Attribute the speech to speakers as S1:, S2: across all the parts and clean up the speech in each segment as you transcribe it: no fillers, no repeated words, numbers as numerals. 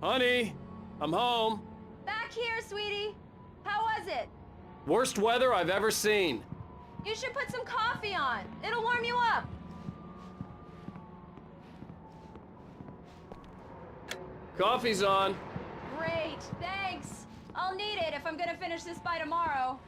S1: Honey, I'm home.
S2: Back here, sweetie. How was it?
S1: Worst weather I've ever seen.
S2: You should put some coffee on. It'll warm you up.
S1: Coffee's on.
S2: Great, thanks. I'll need it if I'm gonna finish this by tomorrow.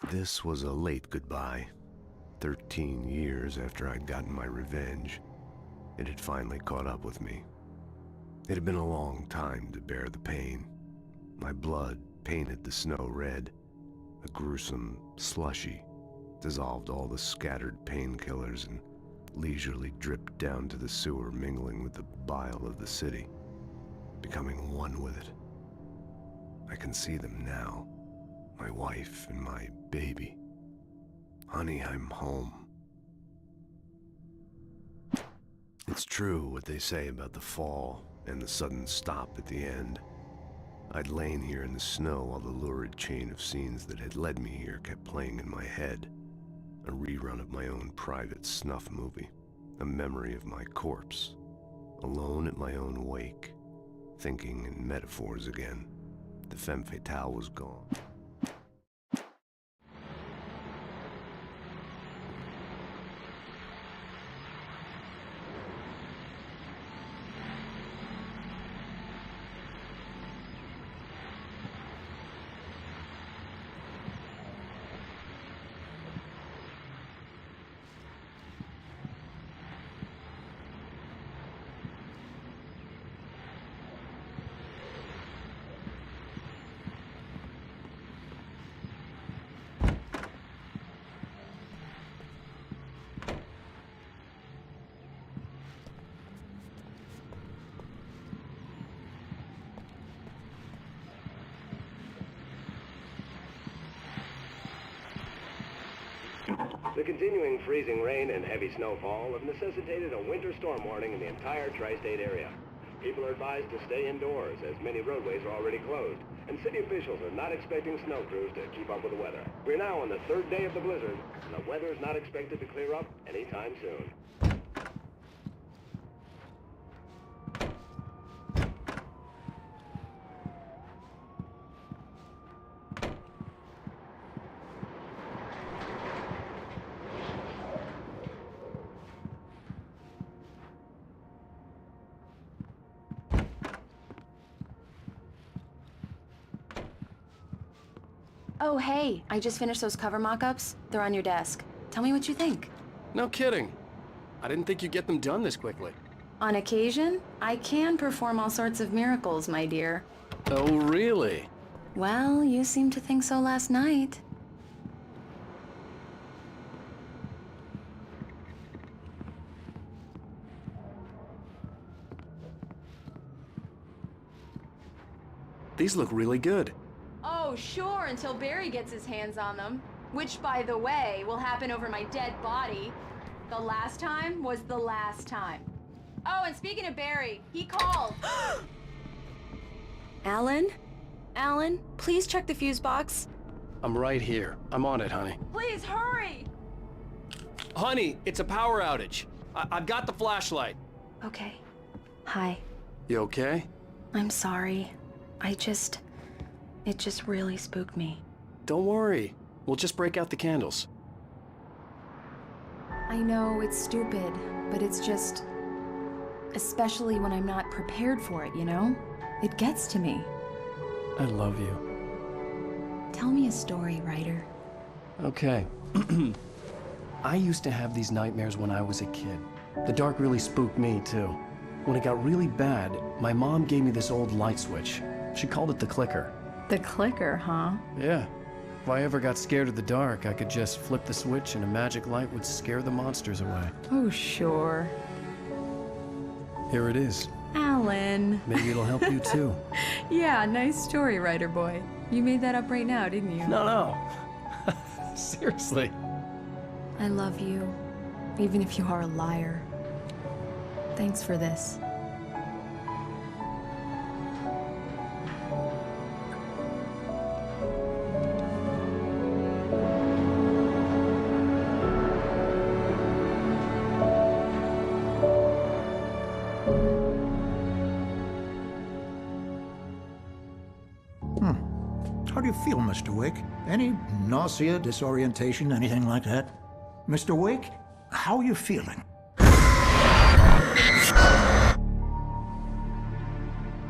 S3: This was a late goodbye. 13 years after I'd gotten my revenge, it had finally caught up with me. It had been a long time to bear the pain. My blood painted the snow red. A gruesome slushy dissolved all the scattered painkillers and leisurely dripped down to the sewer, mingling with the bile of the city, becoming one with it. I can see them now. My wife and my baby. Honey, I'm home. It's true what they say about the fall and the sudden stop at the end. I'd lain here in the snow while the lurid chain of scenes that had led me here kept playing in my head. A rerun of my own private snuff movie. A memory of my corpse. Alone at my own wake. Thinking in metaphors again. The femme fatale was gone.
S4: The continuing freezing rain and heavy snowfall have necessitated a winter storm warning in the entire tri-state area. People are advised to stay indoors as many roadways are already closed, and city officials are not expecting snow crews to keep up with the weather. We're now on the third day of the blizzard, and the weather is not expected to clear up anytime soon.
S2: Oh, hey, I just finished those cover mock-ups. They're on your desk. Tell me what you think.
S1: No kidding. I didn't think you'd get them done this quickly.
S2: On occasion, I can perform all sorts of miracles, my dear.
S1: Oh, really?
S2: Well, you seemed to think so last night.
S1: These look really good.
S2: Oh, sure, until Barry gets his hands on them. Which, by the way, will happen over my dead body. The last time was the last time. Oh, and speaking of Barry, he called. Alan? Alan, please check the fuse box.
S1: I'm right here. I'm on it, honey.
S2: Please, hurry!
S1: Honey, it's a power outage. I've got the flashlight.
S2: Okay. Hi.
S1: You okay?
S2: I'm sorry. It just really spooked me.
S1: Don't worry. We'll just break out the candles.
S2: I know it's stupid, but it's just... especially when I'm not prepared for it, you know? It gets to me.
S1: I love you.
S2: Tell me a story, writer.
S1: Okay. I used to have these nightmares when I was a kid. The dark really spooked me, too. When it got really bad, my mom gave me this old light switch. She called it the clicker.
S2: The clicker, huh?
S1: Yeah. If I ever got scared of the dark, I could just flip the switch and a magic light would scare the monsters away.
S2: Oh, sure.
S1: Here it is.
S2: Alan.
S1: Maybe it'll help you too.
S2: Yeah, nice story, writer boy. You made that up right now, didn't you?
S1: No. Seriously.
S2: I love you, even if you are a liar. Thanks for this.
S5: How do you feel, Mr. Wake? Any nausea, disorientation, anything like that? Mr. Wake, how are you feeling?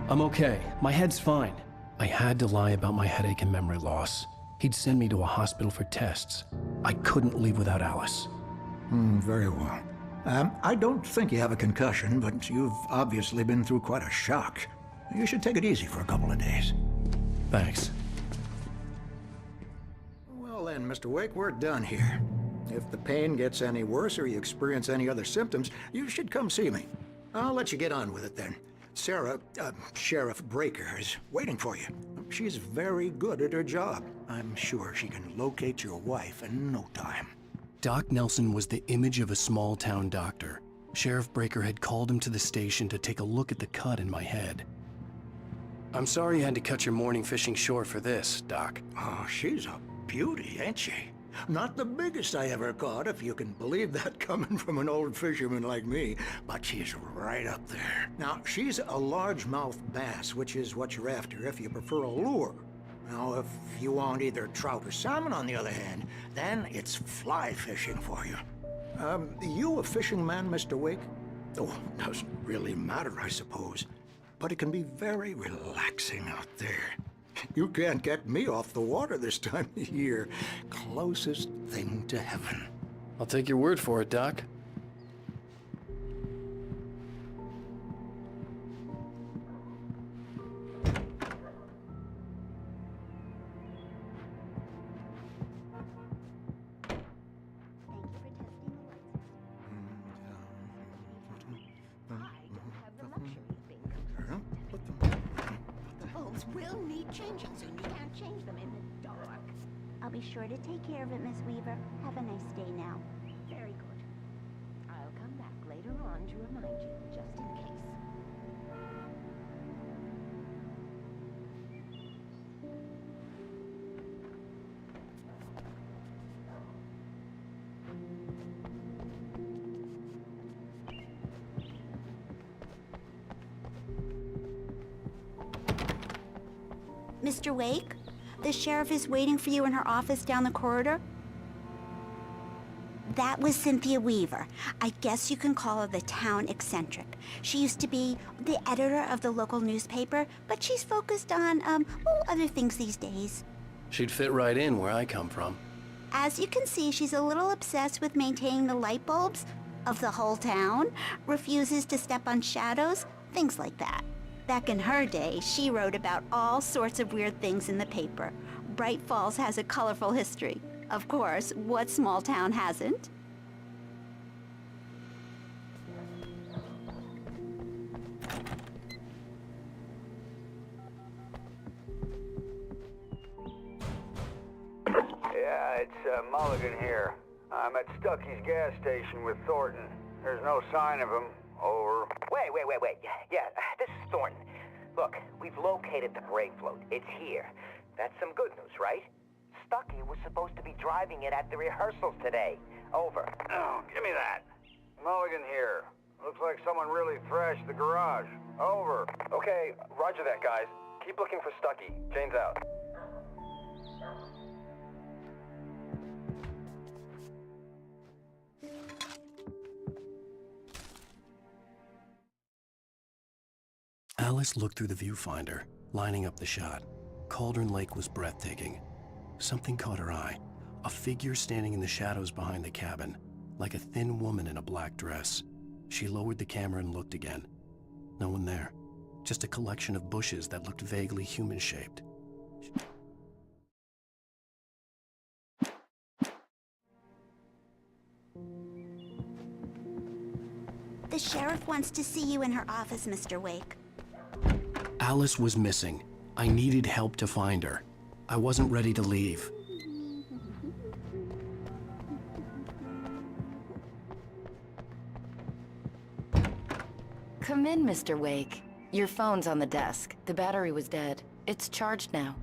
S1: I'm okay. My head's fine. I had to lie about my headache and memory loss. He'd send me to a hospital for tests. I couldn't leave without Alice.
S5: Very well. I don't think you have a concussion, but you've obviously been through quite a shock. You should take it easy for a couple of days.
S1: Thanks.
S5: Well then, Mr. Wake, we're done here. If the pain gets any worse or you experience any other symptoms, you should come see me. I'll let you get on with it then. Sarah, Sheriff Breaker, is waiting for you. She's very good at her job. I'm sure she can locate your wife in no time.
S1: Doc Nelson was the image of a small-town doctor. Sheriff Breaker had called him to the station to take a look at the cut in my head. I'm sorry you had to cut your morning fishing short for this, Doc.
S5: Oh, she's a beauty, ain't she? Not the biggest I ever caught, if you can believe that coming from an old fisherman like me, but she's right up there. Now, she's a largemouth bass, which is what you're after if you prefer a lure. Now, if you want either trout or salmon, on the other hand, then it's fly fishing for you. You a fishing man, Mr. Wake? Oh, doesn't really matter, I suppose. But it can be very relaxing out there. You can't get me off the water this time of year. Closest thing to heaven.
S1: I'll take your word for it, Doc.
S6: Will need changing soon. You can't change them in the dark.
S7: I'll be sure to take care of it, Miss Weaver. Have a nice day now.
S6: Very good. I'll come back later on to remind you, just in case.
S7: Mr. Wake, the sheriff is waiting for you in her office down the corridor. That was Cynthia Weaver. I guess you can call her the town eccentric. She used to be the editor of the local newspaper, but she's focused on, other things these days.
S1: She'd fit right in where I come from.
S7: As you can see, she's a little obsessed with maintaining the light bulbs of the whole town, refuses to step on shadows, things like that. Back in her day, she wrote about all sorts of weird things in the paper. Bright Falls has a colorful history. Of course, what small town hasn't?
S8: Yeah, it's Mulligan here. I'm at Stucky's gas station with Thornton. There's no sign of him. Over.
S9: Wait. Yeah, this is Thornton. Look, we've located the brake float. It's here. That's some good news, right? Stucky was supposed to be driving it at the rehearsals today. Over.
S8: Oh, give me that. Mulligan here. Looks like someone really thrashed the garage. Over.
S10: Okay, roger that, guys. Keep looking for Stucky. Jane's out.
S1: Alice looked through the viewfinder, lining up the shot. Cauldron Lake was breathtaking. Something caught her eye. A figure standing in the shadows behind the cabin, like a thin woman in a black dress. She lowered the camera and looked again. No one there. Just a collection of bushes that looked vaguely human-shaped.
S7: The sheriff wants to see you in her office, Mr. Wake.
S1: Alice was missing. I needed help to find her. I wasn't ready to leave.
S11: Come in, Mr. Wake. Your phone's on the desk. The battery was dead. It's charged now.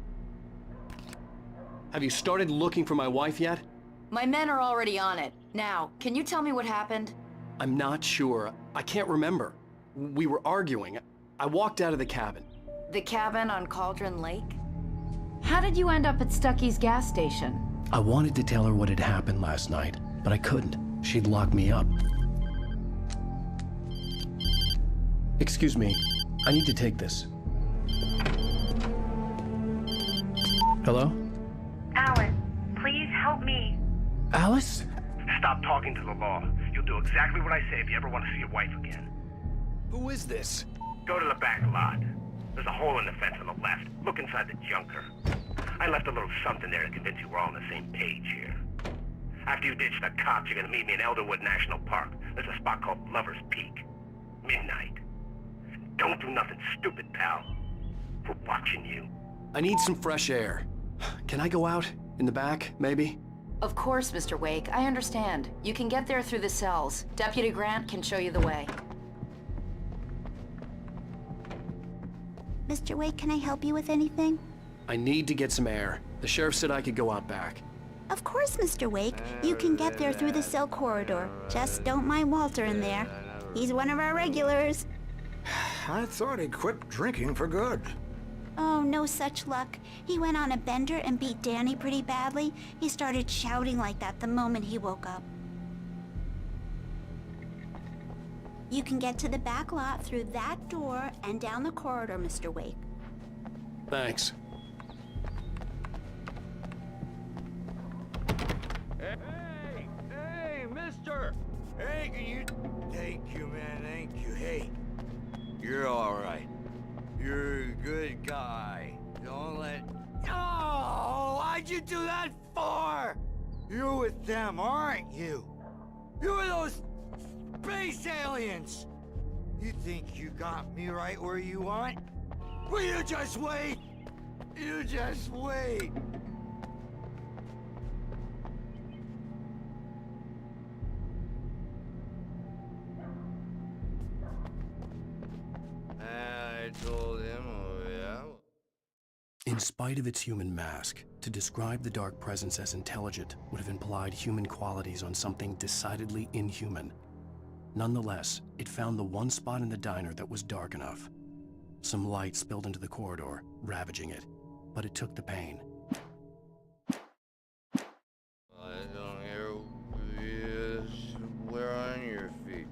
S1: Have you started looking for my wife yet?
S11: My men are already on it. Now, can you tell me what happened?
S1: I'm not sure. I can't remember. We were arguing. I walked out of the cabin.
S11: The cabin on Cauldron Lake?
S6: How did you end up at Stucky's gas station?
S1: I wanted to tell her what had happened last night, but I couldn't. She'd lock me up. Excuse me, I need to take this. Hello?
S12: Alan, please help me.
S1: Alice?
S4: Stop talking to the law. You'll do exactly what I say if you ever want to see your wife again.
S1: Who is this?
S4: Go to the back lot. There's a hole in the fence on the left. Look inside the junker. I left a little something there to convince you we're all on the same page here. After you ditch the cops, you're gonna meet me in Elderwood National Park. There's a spot called Lover's Peak. Midnight. Don't do nothing stupid, pal. We're watching you.
S1: I need some fresh air. Can I go out? In the back, maybe?
S11: Of course, Mr. Wake. I understand. You can get there through the cells. Deputy Grant can show you the way.
S7: Mr. Wake, can I help you with anything?
S1: I need to get some air. The sheriff said I could go out back.
S7: Of course, Mr. Wake. You can get there through the cell corridor. Just don't mind Walter in there. He's one of our regulars.
S5: I thought he quit drinking for good.
S7: Oh, no such luck. He went on a bender and beat Danny pretty badly. He started shouting like that the moment he woke up. You can get to the back lot through that door and down the corridor, Mr. Wake.
S1: Thanks.
S8: Hey, mister! Hey, can you... Thank you, man, thank you. Hey, you're all right. You're a good guy. Don't let... Oh, why'd you do that for? You're with them, aren't you? You're those space aliens! You think you got me right where you want? Well, you just wait! You just wait! I told him, oh yeah?
S1: In spite of its human mask, to describe the dark presence as intelligent would have implied human qualities on something decidedly inhuman. Nonetheless, it found the one spot in the diner that was dark enough. Some light spilled into the corridor, ravaging it, but it took the pain.
S8: I don't hear you. Where on your feet?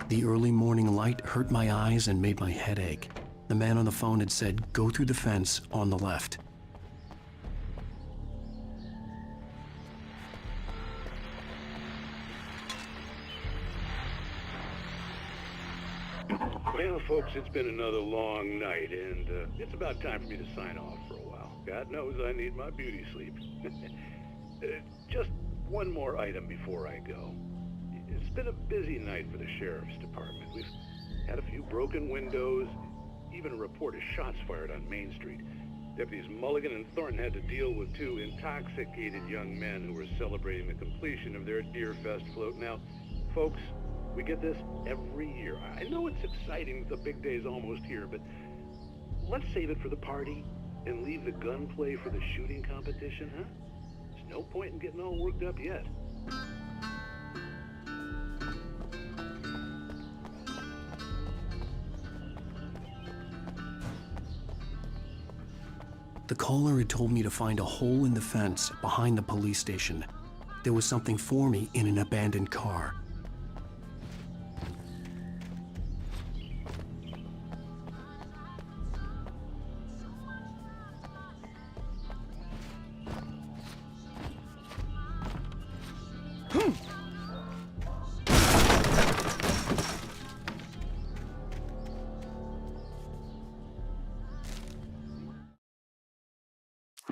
S1: The early morning light hurt my eyes and made my head ache. The man on the phone had said, "Go through the fence on the left."
S13: Well, folks, it's been another long night, and it's about time for me to sign off for a while. God knows I need my beauty sleep. Just one more item before I go. It's been a busy night for the Sheriff's Department. We've had a few broken windows, even a report of shots fired on Main Street. Deputies Mulligan and Thornton had to deal with two intoxicated young men who were celebrating the completion of their Deerfest float. Now, folks, we get this every year. I know it's exciting, the big day's almost here, but let's save it for the party and leave the gunplay for the shooting competition, huh? There's no point in getting all worked up yet.
S1: The caller had told me to find a hole in the fence behind the police station. There was something for me in an abandoned car.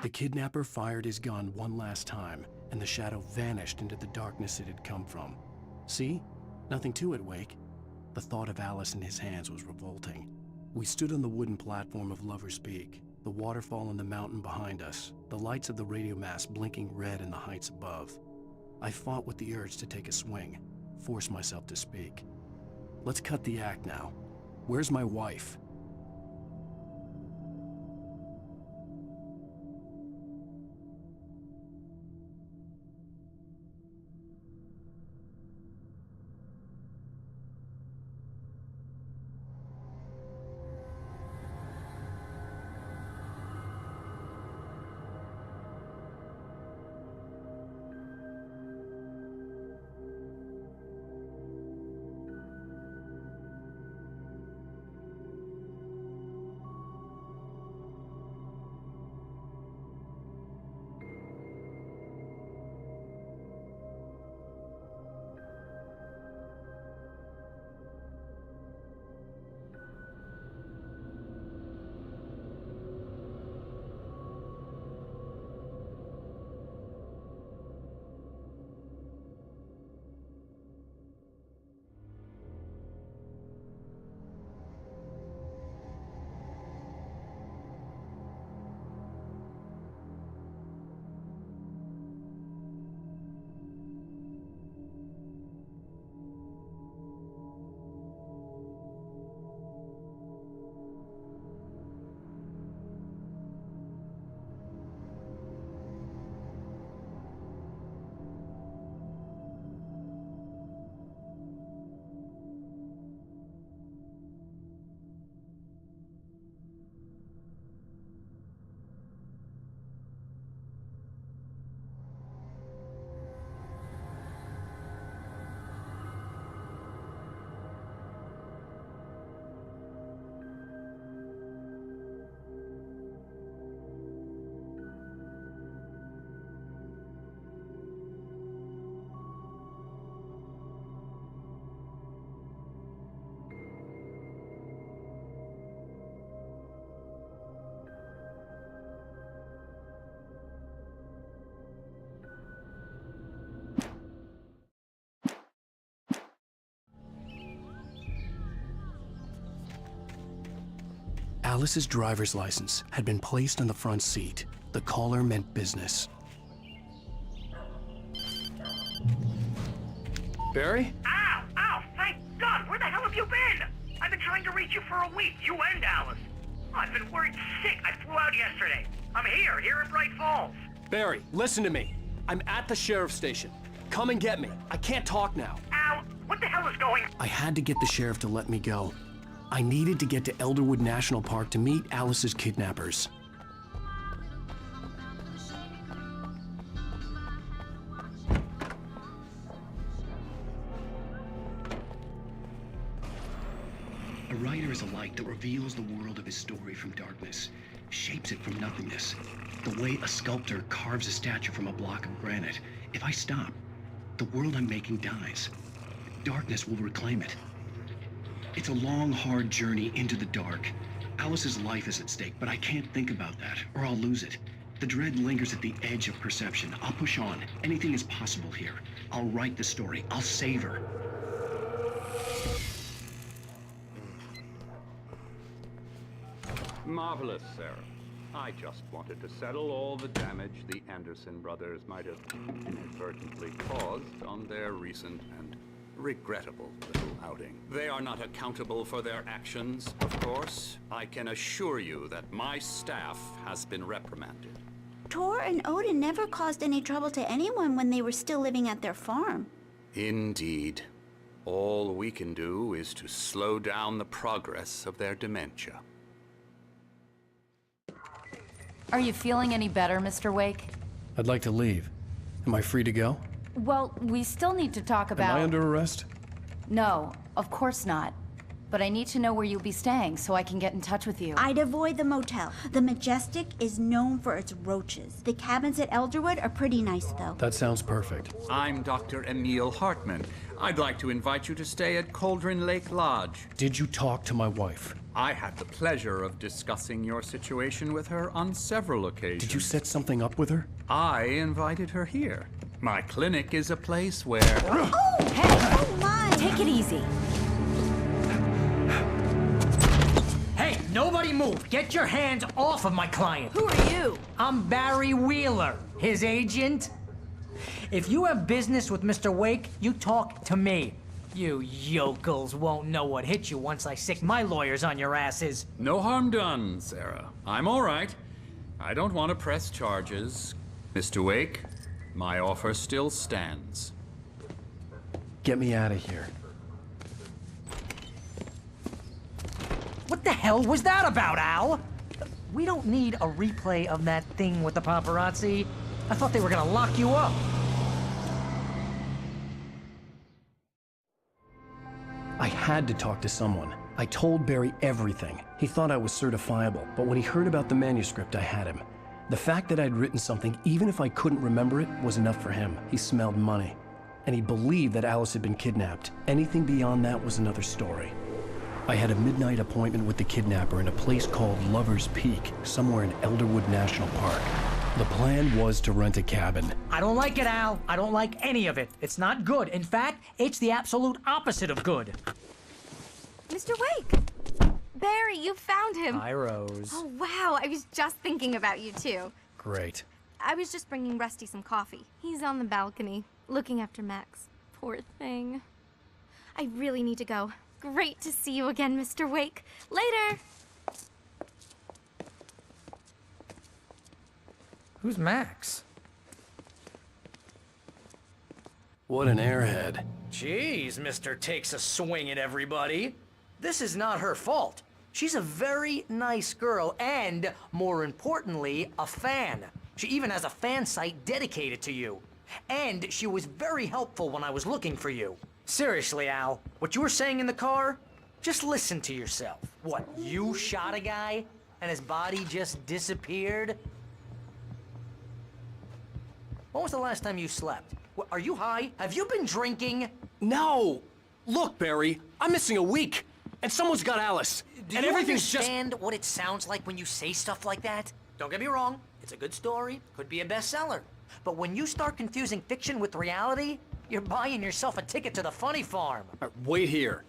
S1: The kidnapper fired his gun one last time, and the shadow vanished into the darkness it had come from. See? Nothing to it, Wake. The thought of Alice in his hands was revolting. We stood on the wooden platform of Lover's Peak, the waterfall in the mountain behind us, the lights of the radio mast blinking red in the heights above. I fought with the urge to take a swing, force myself to speak. Let's cut the act now. Where's my wife? Alice's driver's license had been placed on the front seat. The caller meant business. Barry?
S14: Ow! Ow! Thank God! Where the hell have you been? I've been trying to reach you for a week, you and Alice. I've been worried sick. I flew out yesterday. I'm here in Bright Falls.
S1: Barry, listen to me. I'm at the sheriff's station. Come and get me. I can't talk now.
S14: Al, what the hell is going on?
S1: I had to get the sheriff to let me go. I needed to get to Elderwood National Park to meet Alice's kidnappers. A writer is a light that reveals the world of his story from darkness, shapes it from nothingness. The way a sculptor carves a statue from a block of granite. If I stop, the world I'm making dies. Darkness will reclaim it. It's a long, hard journey into the dark. Alice's life is at stake, but I can't think about that, or I'll lose it. The dread lingers at the edge of perception. I'll push on. Anything is possible here. I'll write the story. I'll save her.
S15: Marvelous, Sarah. I just wanted to settle all the damage the Anderson brothers might have inadvertently caused on their recent and regrettable little outing. They are not accountable for their actions, of course. I can assure you that my staff has been reprimanded.
S7: Tor and Odin never caused any trouble to anyone when they were still living at their farm.
S15: Indeed. All we can do is to slow down the progress of their dementia.
S11: Are you feeling any better, Mr. Wake?
S1: I'd like to leave. Am I free to go?
S11: Well, we still need to talk about...
S1: Am I under arrest?
S11: No, of course not. But I need to know where you'll be staying so I can get in touch with you.
S7: I'd avoid the motel. The Majestic is known for its roaches. The cabins at Elderwood are pretty nice, though.
S1: That sounds perfect.
S15: I'm Dr. Emil Hartman. I'd like to invite you to stay at Cauldron Lake Lodge.
S1: Did you talk to my wife?
S15: I had the pleasure of discussing your situation with her on several occasions.
S1: Did you set something up with her?
S15: I invited her here. My clinic is a place where...
S7: Oh! Hey! Oh, my!
S11: Take it easy.
S16: Hey, nobody move! Get your hands off of my client!
S11: Who are you?
S16: I'm Barry Wheeler, his agent. If you have business with Mr. Wake, you talk to me. You yokels won't know what hit you once I sick my lawyers on your asses.
S15: No harm done, Sarah. I'm all right. I don't want to press charges. Mr. Wake, my offer still stands.
S1: Get me out of here.
S16: What the hell was that about, Al? We don't need a replay of that thing with the paparazzi. I thought they were gonna lock you up.
S1: I had to talk to someone. I told Barry everything. He thought I was certifiable, but when he heard about the manuscript, I had him. The fact that I'd written something, even if I couldn't remember it, was enough for him. He smelled money. And he believed that Alice had been kidnapped. Anything beyond that was another story. I had a midnight appointment with the kidnapper in a place called Lover's Peak, somewhere in Elderwood National Park. The plan was to rent a cabin.
S16: I don't like it, Al. I don't like any of it. It's not good. In fact, it's the absolute opposite of good.
S17: Mr. Wake! Barry, you found him.
S16: Hi, Rose.
S17: Oh, wow. I was just thinking about you, too.
S1: Great.
S17: I was just bringing Rusty some coffee. He's on the balcony, looking after Max. Poor thing. I really need to go. Great to see you again, Mr. Wake. Later!
S16: Who's Max?
S1: What an airhead.
S16: Jeez, Mr. Takes a Swing at everybody. This is not her fault. She's a very nice girl and, more importantly, a fan. She even has a fan site dedicated to you. And she was very helpful when I was looking for you. Seriously, Al, what you were saying in the car? Just listen to yourself. What, you shot a guy and his body just disappeared? When was the last time you slept? What, are you high? Have you been drinking?
S1: No! Look, Barry, I'm missing a week. And someone's got Alice.
S16: Do
S1: and
S16: you
S1: everything's
S16: understand what it sounds like when you say stuff like that? Don't get me wrong, it's a good story, could be a bestseller. But when you start confusing fiction with reality, you're buying yourself a ticket to the funny farm.
S1: Wait here.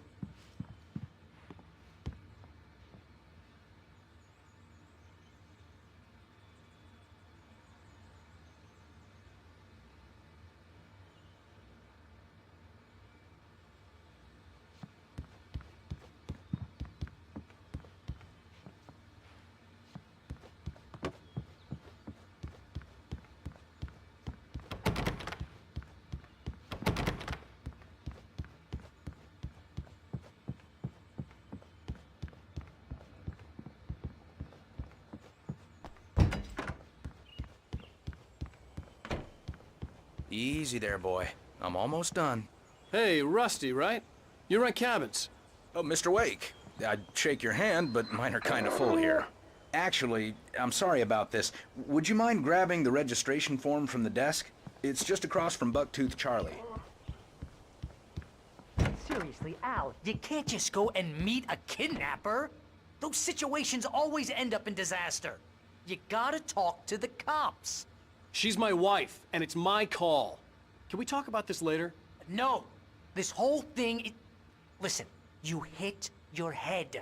S18: Easy there, boy. I'm almost done.
S1: Hey, Rusty, right? You rent cabins.
S18: Oh, Mr. Wake. I'd shake your hand, but mine are kind of full here. Actually, I'm sorry about this. Would you mind grabbing the registration form from the desk? It's just across from Bucktooth Charlie.
S16: Seriously, Al, you can't just go and meet a kidnapper. Those situations always end up in disaster. You gotta talk to the cops.
S1: She's my wife, and it's my call. Can we talk about this later?
S16: No. This whole thing... Listen, you hit your head.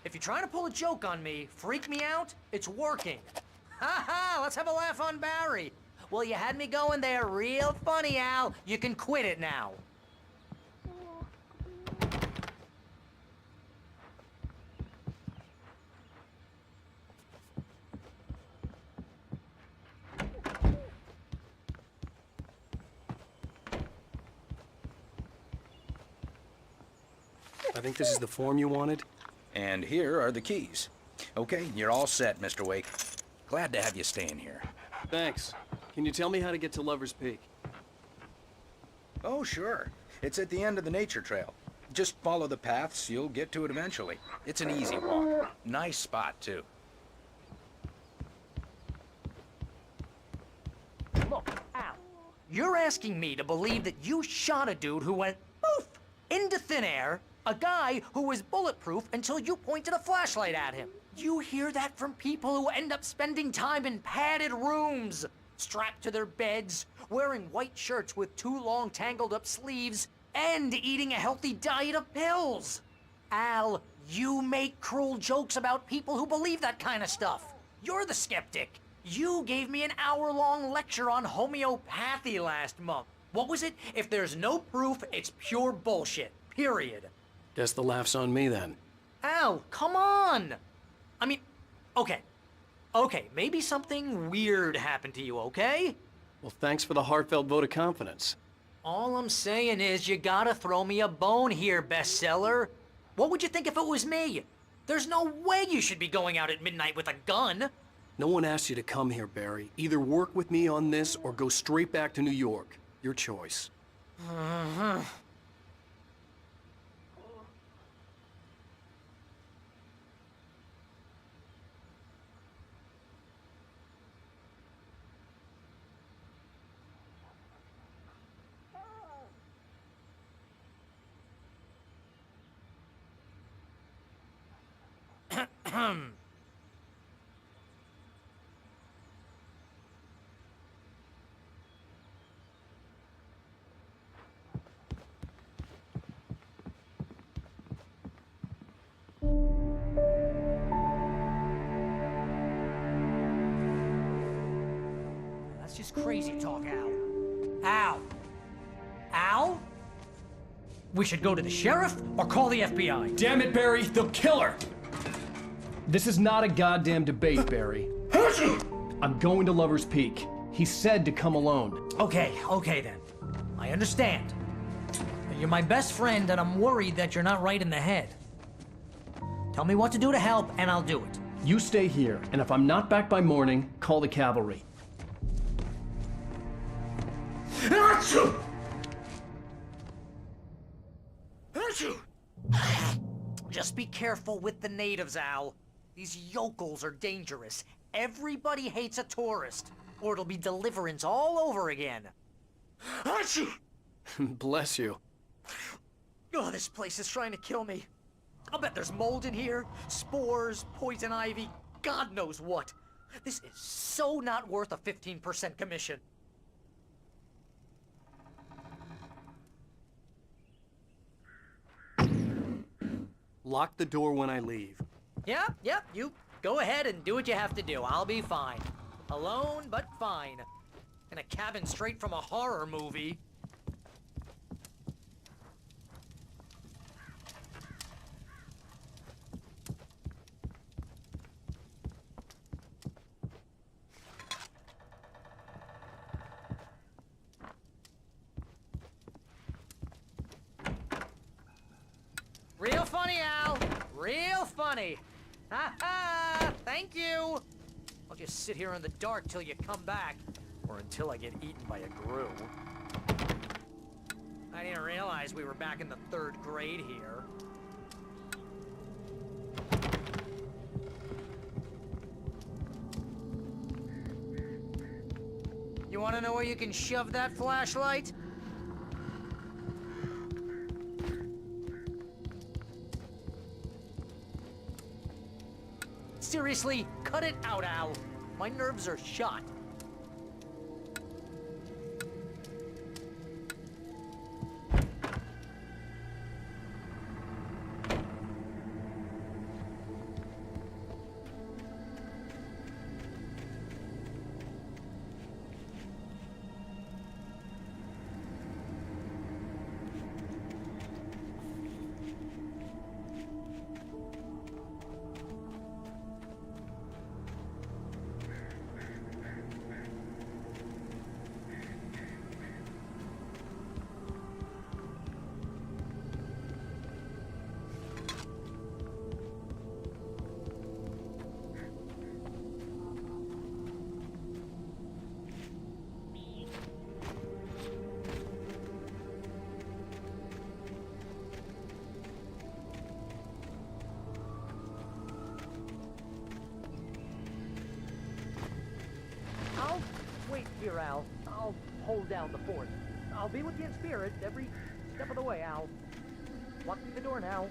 S16: If you're trying to pull a joke on me, freak me out, it's working. Ha ha, let's have a laugh on Barry. Well, you had me going there real funny, Al. You can quit it now.
S1: I think this is the form you wanted.
S18: And here are the keys. Okay, you're all set, Mr. Wake. Glad to have you staying here.
S1: Thanks. Can you tell me how to get to Lover's Peak?
S18: Oh, sure. It's at the end of the nature trail. Just follow the paths, you'll get to it eventually. It's an easy walk. Nice spot, too.
S16: Look, Al, you're asking me to believe that you shot a dude who went poof into thin air, a guy who was bulletproof until you pointed a flashlight at him. You hear that from people who end up spending time in padded rooms, strapped to their beds, wearing white shirts with too long tangled up sleeves, and eating a healthy diet of pills. Al, you make cruel jokes about people who believe that kind of stuff. You're the skeptic. You gave me an hour-long lecture on homeopathy last month. What was it? If there's no proof, it's pure bullshit. Period.
S1: Guess the laugh's on me then.
S16: Al, come on! I mean, okay. Okay, maybe something weird happened to you, okay?
S1: Well, thanks for the heartfelt vote of confidence.
S16: All I'm saying is you gotta throw me a bone here, bestseller. What would you think if it was me? There's no way you should be going out at midnight with a gun.
S1: No one asked you to come here, Barry. Either work with me on this or go straight back to New York. Your choice.
S16: That's just crazy talk, Al. Al? Al? We should go to the sheriff or call the FBI.
S1: Damn it, Barry, they'll kill her! This is not a goddamn debate, Barry. I'm going to Lover's Peak. He said to come alone.
S16: Okay then. I understand. You're my best friend and I'm worried that you're not right in the head. Tell me what to do to help and I'll do it.
S1: You stay here, and if I'm not back by morning, call the cavalry.
S16: Just be careful with the natives, Al. These yokels are dangerous. Everybody hates a tourist, or it'll be Deliverance all over again.
S1: Bless you.
S16: Oh, this place is trying to kill me. I'll bet there's mold in here, spores, poison ivy, God knows what. This is so not worth a 15% commission.
S1: Lock the door when I leave.
S16: Yep, you go ahead and do what you have to do. I'll be fine. Alone, but fine. In a cabin straight from a horror movie. Real funny, Al. Real funny. Ha ha! Thank you. I'll just sit here in the dark till you come back, or until I get eaten by a grue. I didn't realize we were back in the 3rd grade here. You want to know where you can shove that flashlight? Seriously, cut it out, Al. My nerves are shot. Wait here, Al. I'll hold down the fort. I'll be with you in spirit every step of the way, Al. Walk through the door now.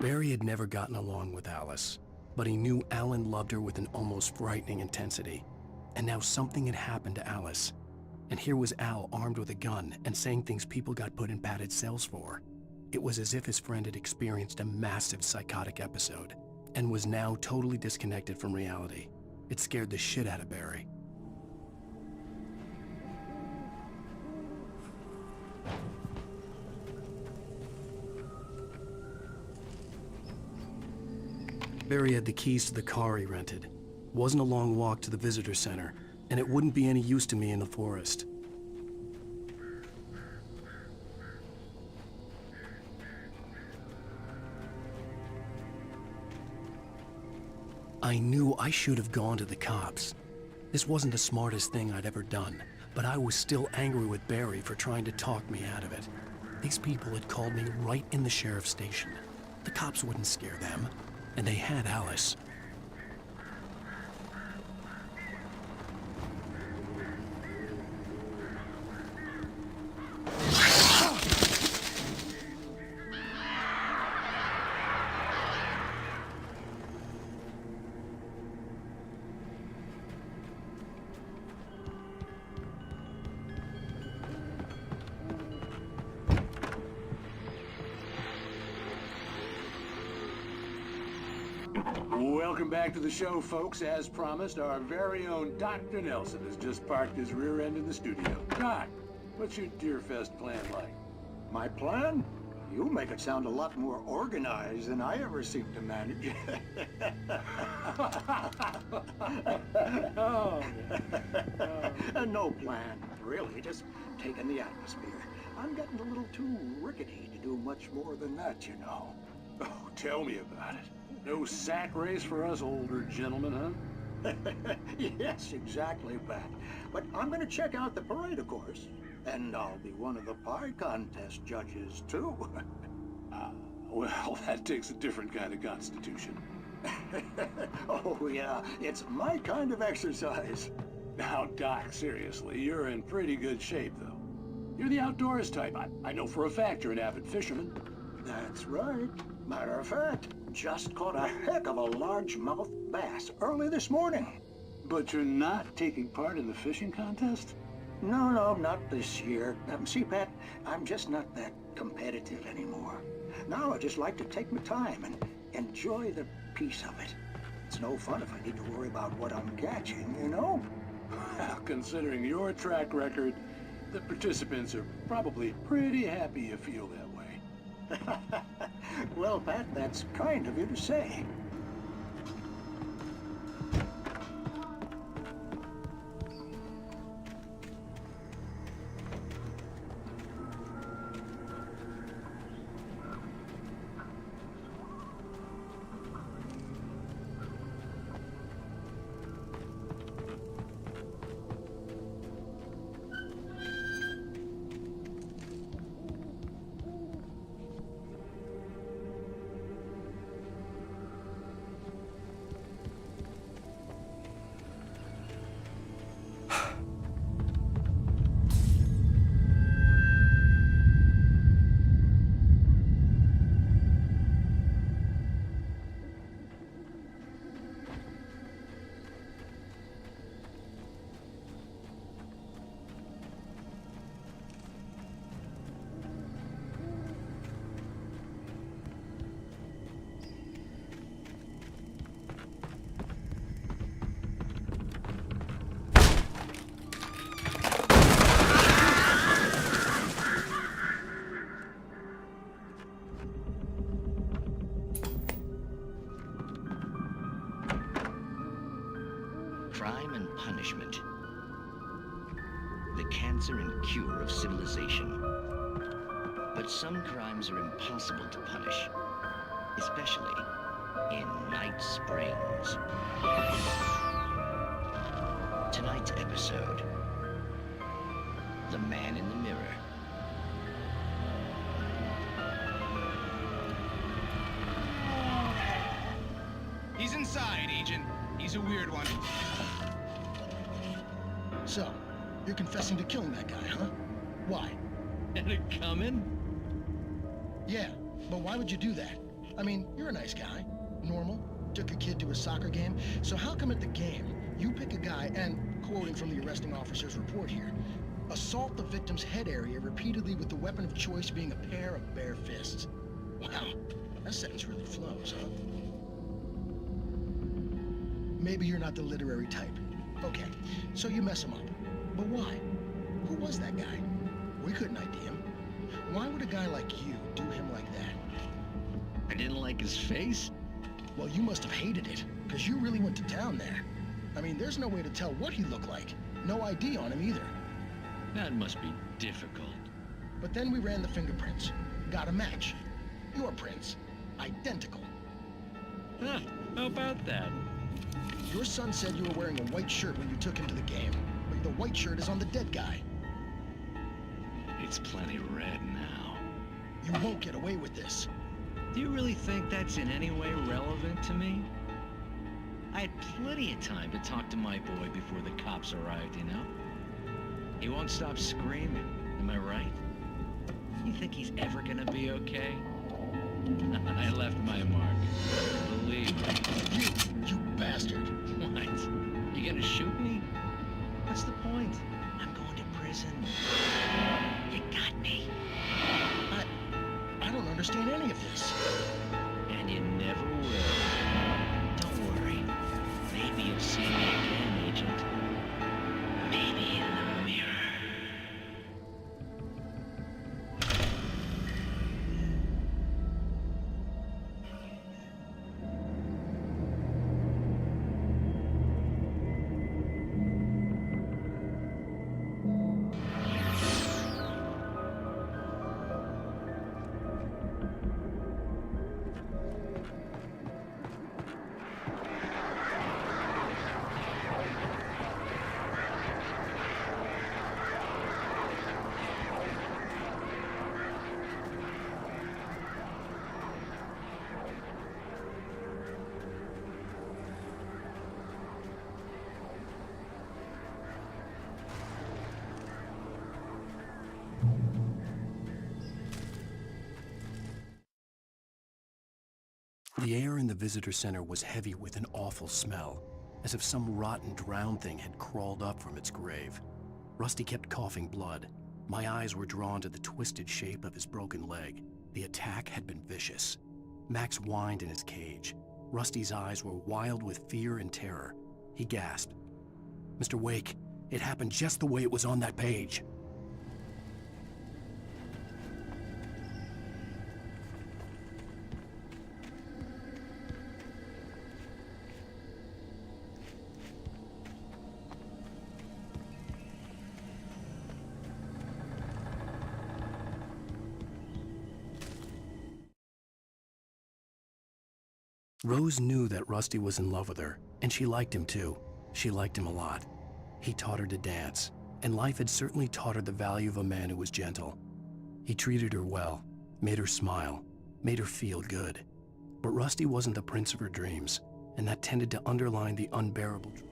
S1: Barry had never gotten along with Alice, but he knew Alan loved her with an almost frightening intensity. And now something had happened to Alice. And here was Al armed with a gun and saying things people got put in padded cells for. It was as if his friend had experienced a massive psychotic episode and was now totally disconnected from reality. It scared the shit out of Barry. Barry had the keys to the car he rented. Wasn't a long walk to the visitor center, and it wouldn't be any use to me in the forest. I knew I should have gone to the cops. This wasn't the smartest thing I'd ever done, but I was still angry with Barry for trying to talk me out of it. These people had called me right in the sheriff's station. The cops wouldn't scare them. And they had Alice.
S19: Welcome back to the show, folks. As promised, our very own Dr. Nelson has just parked his rear end in the studio. Doc, what's your Deerfest plan like?
S5: My plan? You make it sound a lot more organized than I ever seem to manage. No plan, really. Just taking the atmosphere. I'm getting a little too rickety to do much more than that, you know.
S19: Oh, tell me about it. No sack race for us older gentlemen, huh?
S5: Yes, exactly, Pat. But I'm gonna check out the parade, of course. And I'll be one of the pie contest judges, too.
S19: Well, that takes a different kind of constitution.
S5: Oh, yeah. It's my kind of exercise.
S19: Now, Doc, seriously, you're in pretty good shape, though. You're the outdoors type. I know for a fact you're an avid fisherman.
S5: That's right. Matter of fact, just caught a heck of a largemouth bass early this morning.
S19: But you're not taking part in the fishing contest?
S5: No, not this year. See, Pat, I'm just not that competitive anymore. Now I just like to take my time and enjoy the peace of it. It's no fun if I need to worry about what I'm catching, you know?
S19: Well, considering your track record, the participants are probably pretty happy you feel that way.
S5: Well, Pat, that's kind of you to say.
S20: Crime and punishment. The cancer and cure of civilization. But some crimes are impossible to punish, especially in Night Springs. Tonight's episode, The Man in the Mirror.
S21: He's inside, Agent. He's a weird one.
S22: So, you're confessing to killing that guy, huh? Why?
S21: Had it coming?
S22: Yeah, but why would you do that? I mean, you're a nice guy. Normal. Took a kid to a soccer game. So how come at the game, you pick a guy and, quoting from the arresting officer's report here, assault the victim's head area repeatedly with the weapon of choice being a pair of bare fists? Wow, that sentence really flows, huh? Maybe you're not the literary type. Okay, so you mess him up. But why? Who was that guy? We couldn't ID him. Why would a guy like you do him like that?
S20: I didn't like his face?
S22: Well, you must have hated it, because you really went to town there. I mean, there's no way to tell what he looked like. No ID on him either.
S20: That must be difficult.
S22: But then we ran the fingerprints. Got a match. Your prints. Identical.
S20: Huh, how about that?
S22: Your son said you were wearing a white shirt when you took him to the game, but the white shirt is on the dead guy.
S20: It's plenty red now.
S22: You won't get away with this.
S20: Do you really think that's in any way relevant to me? I had plenty of time to talk to my boy before the cops arrived, you know? He won't stop screaming, am I right? You think he's ever gonna be okay? I left my mark. Believe me.
S22: You bastard.
S20: What? You gonna shoot me? What's the point? I'm going to prison. You got me.
S22: I don't understand any of this.
S20: And you never will. Don't worry. Maybe you'll see me again, Agent. Maybe in the mirror.
S1: The air in the visitor center was heavy with an awful smell, as if some rotten drowned thing had crawled up from its grave. Rusty kept coughing blood. My eyes were drawn to the twisted shape of his broken leg. The attack had been vicious. Max whined in his cage. Rusty's eyes were wild with fear and terror. He gasped. Mr. Wake, it happened just the way it was on that page. Rose knew that Rusty was in love with her, and she liked him too. She liked him a lot. He taught her to dance, and life had certainly taught her the value of a man who was gentle. He treated her well, made her smile, made her feel good. But Rusty wasn't the prince of her dreams, and that tended to underline the unbearable truth.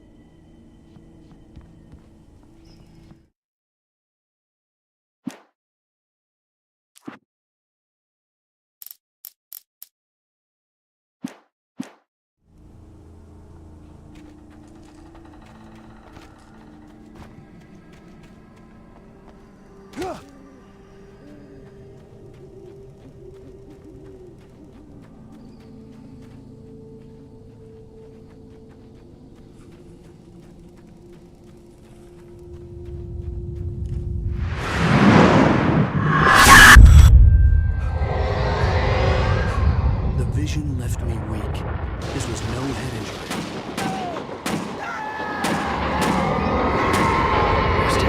S1: Vision left me weak. This was no head injury. Rusty,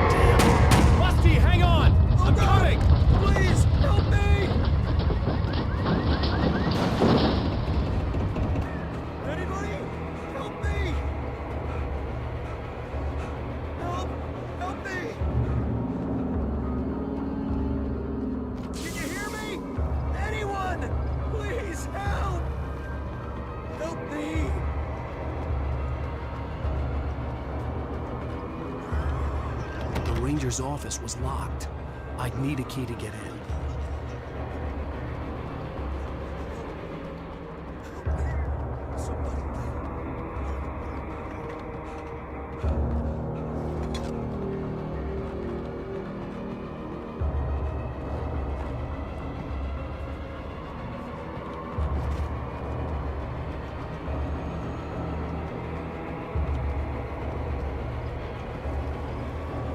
S1: damn.
S2: Rusty, hang on! I'm coming! Please, help me! Anybody? Help me! Help me! Can you hear me? Anyone! Please help! Help me!
S1: The ranger's office was locked. I'd need a key to get in.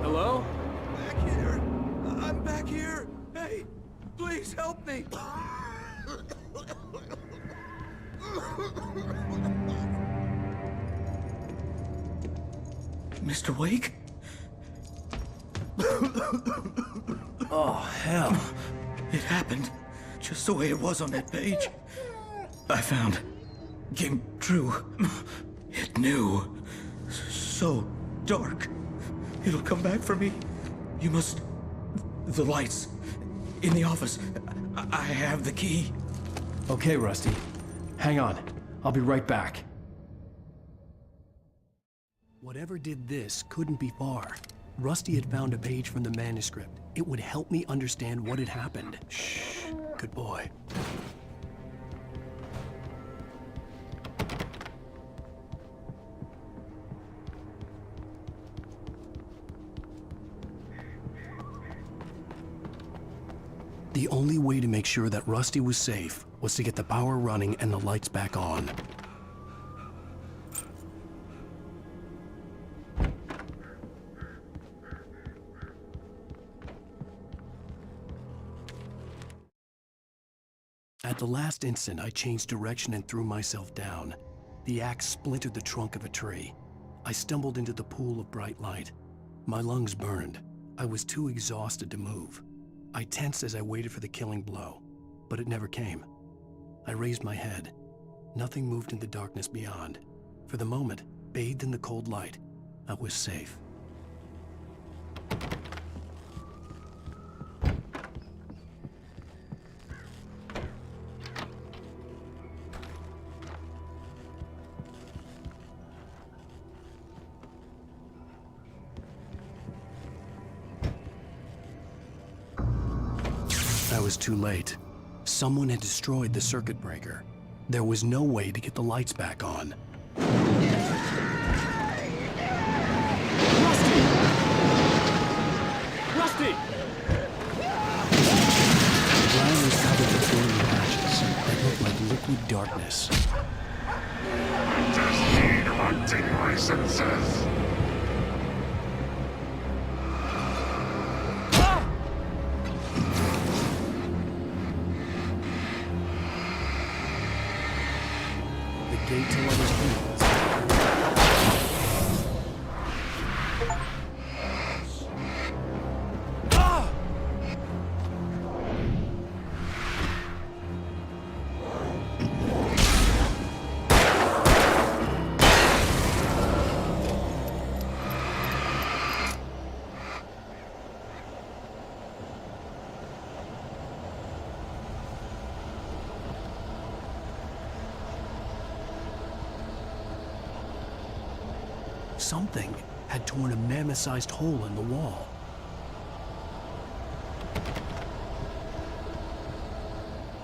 S2: Hello? Back here! I'm back here! Hey! Please help me!
S3: Mr. Wake?
S1: Oh, hell.
S3: It happened just the way it was on that page. I found. Came true. It knew. So dark. It'll come back for me. You must... The lights. In the office. I have the key.
S1: Okay, Rusty. Hang on. I'll be right back. Whatever did this couldn't be far. Rusty had found a page from the manuscript. It would help me understand what had happened. Shh. Good boy. The only way to make sure that Rusty was safe was to get the power running and the lights back on. At the last instant, I changed direction and threw myself down. The axe splintered the trunk of a tree. I stumbled into the pool of bright light. My lungs burned. I was too exhausted to move. I tensed as I waited for the killing blow, but it never came. I raised my head. Nothing moved in the darkness beyond. For the moment, bathed in the cold light, I was safe. I was too late. Someone had destroyed the circuit breaker. There was no way to get the lights back on.
S2: Rusty!
S1: The ground was covered with burning patches that looked like liquid darkness.
S23: Just need hunting licenses.
S1: Something had torn a mammoth-sized hole in the wall.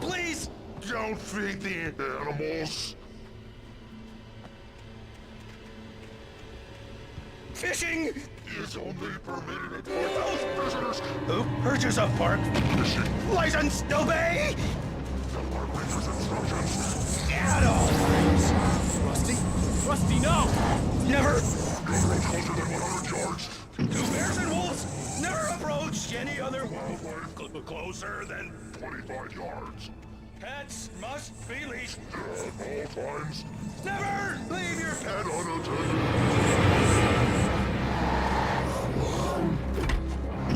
S9: Please! Don't feed the animals!
S3: Fishing
S9: is only permitted at those visitors.
S3: Who purchase a park
S9: Fishing
S3: license to obey?
S9: instructions.
S3: At all times.
S1: Rusty? Rusty, no!
S3: Never.
S9: Closer than 100 yards.
S3: To bears and wolves, never approach any other
S9: Wildlife
S3: closer than
S9: 25 yards.
S3: pets must be leashed.
S9: At all times.
S3: Never leave your pet.
S9: And unattended.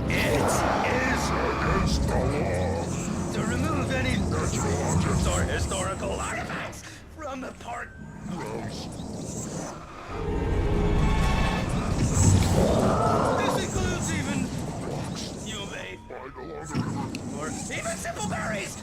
S3: It is
S9: against the law
S3: to remove any
S9: natural objects
S3: or historical artifacts from the park.
S9: grounds.
S3: This includes even you may
S9: Find along the river.
S3: or even simple berries.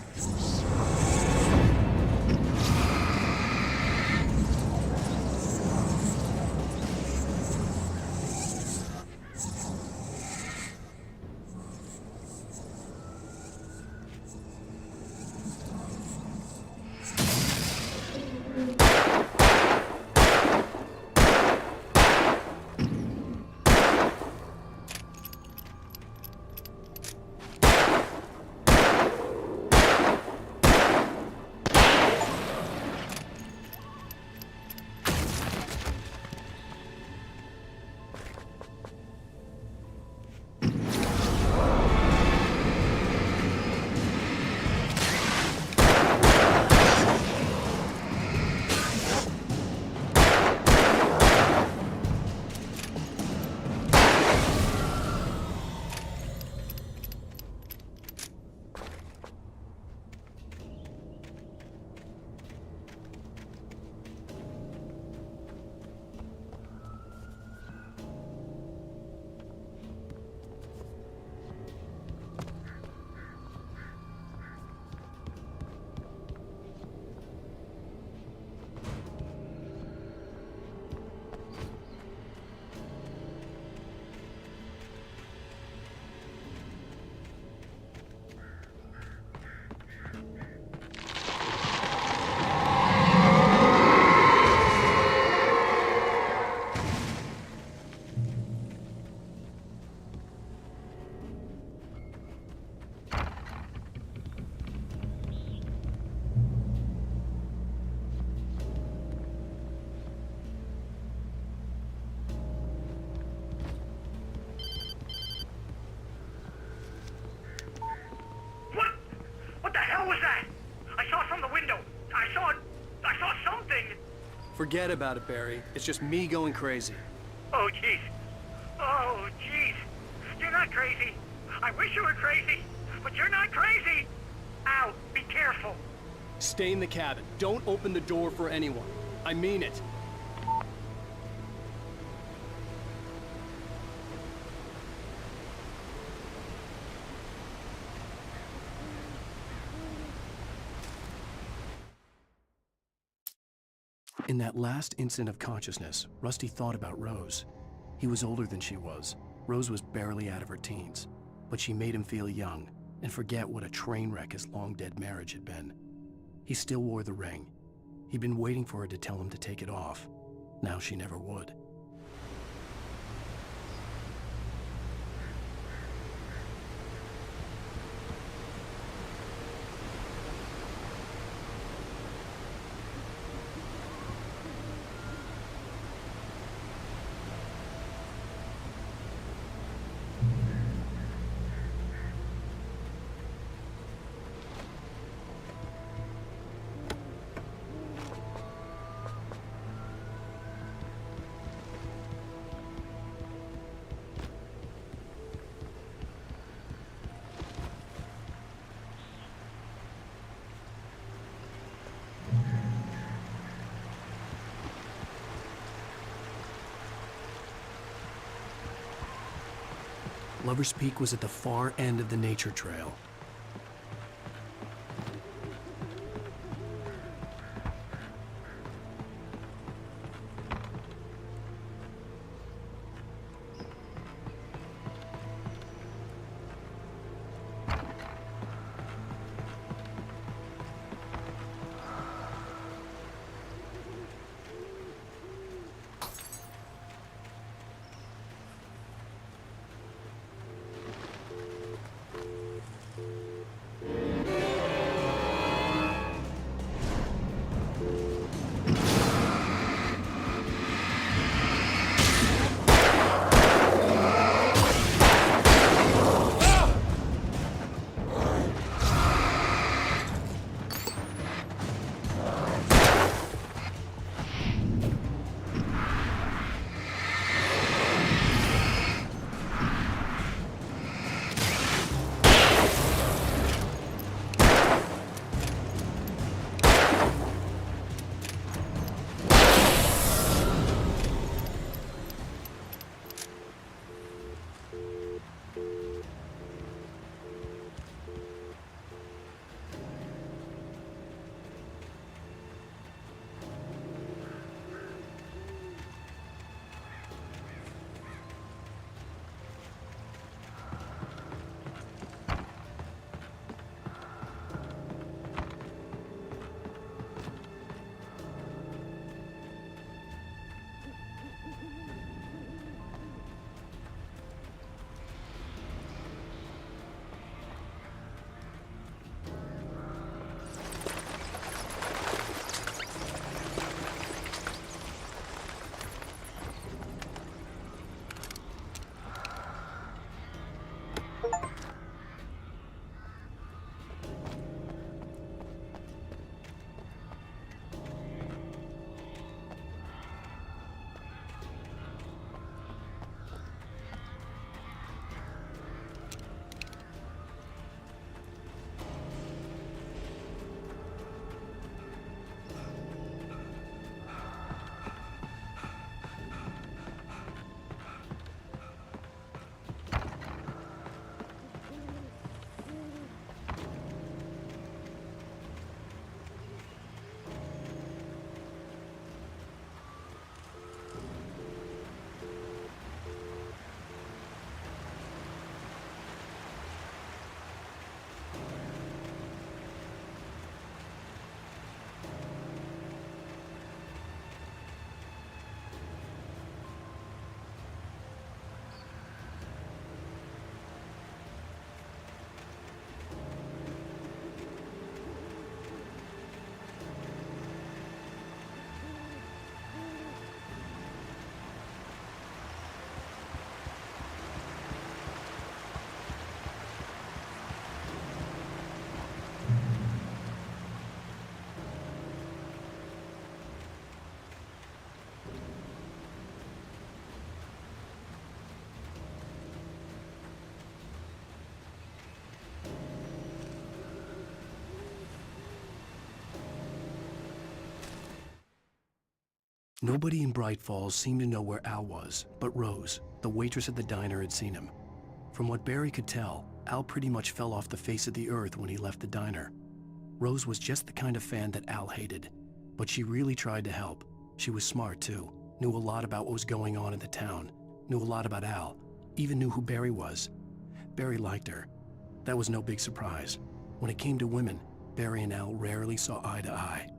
S14: What the hell was that? I saw from the window. I saw something.
S1: Forget about it, Barry. It's just me going crazy.
S14: Oh, jeez. Oh, jeez. You're not crazy. I wish you were crazy, but you're not crazy. Ow, be careful.
S1: Stay in the cabin. Don't open the door for anyone. I mean it. In that last instant of consciousness, Rusty thought about Rose. He was older than she was. Rose was barely out of her teens, but she made him feel young and forget what a train wreck his long-dead marriage had been. He still wore the ring. He'd been waiting for her to tell him to take it off. Now she never would. Lover's Peak was at the far end of the nature trail. Nobody in Bright Falls seemed to know where Al was, but Rose, the waitress at the diner, had seen him. From what Barry could tell, Al pretty much fell off the face of the earth when he left the diner. Rose was just the kind of fan that Al hated, but she really tried to help. She was smart too, knew a lot about what was going on in the town, knew a lot about Al, even knew who Barry was. Barry liked her. That was no big surprise. When it came to women, Barry and Al rarely saw eye to eye.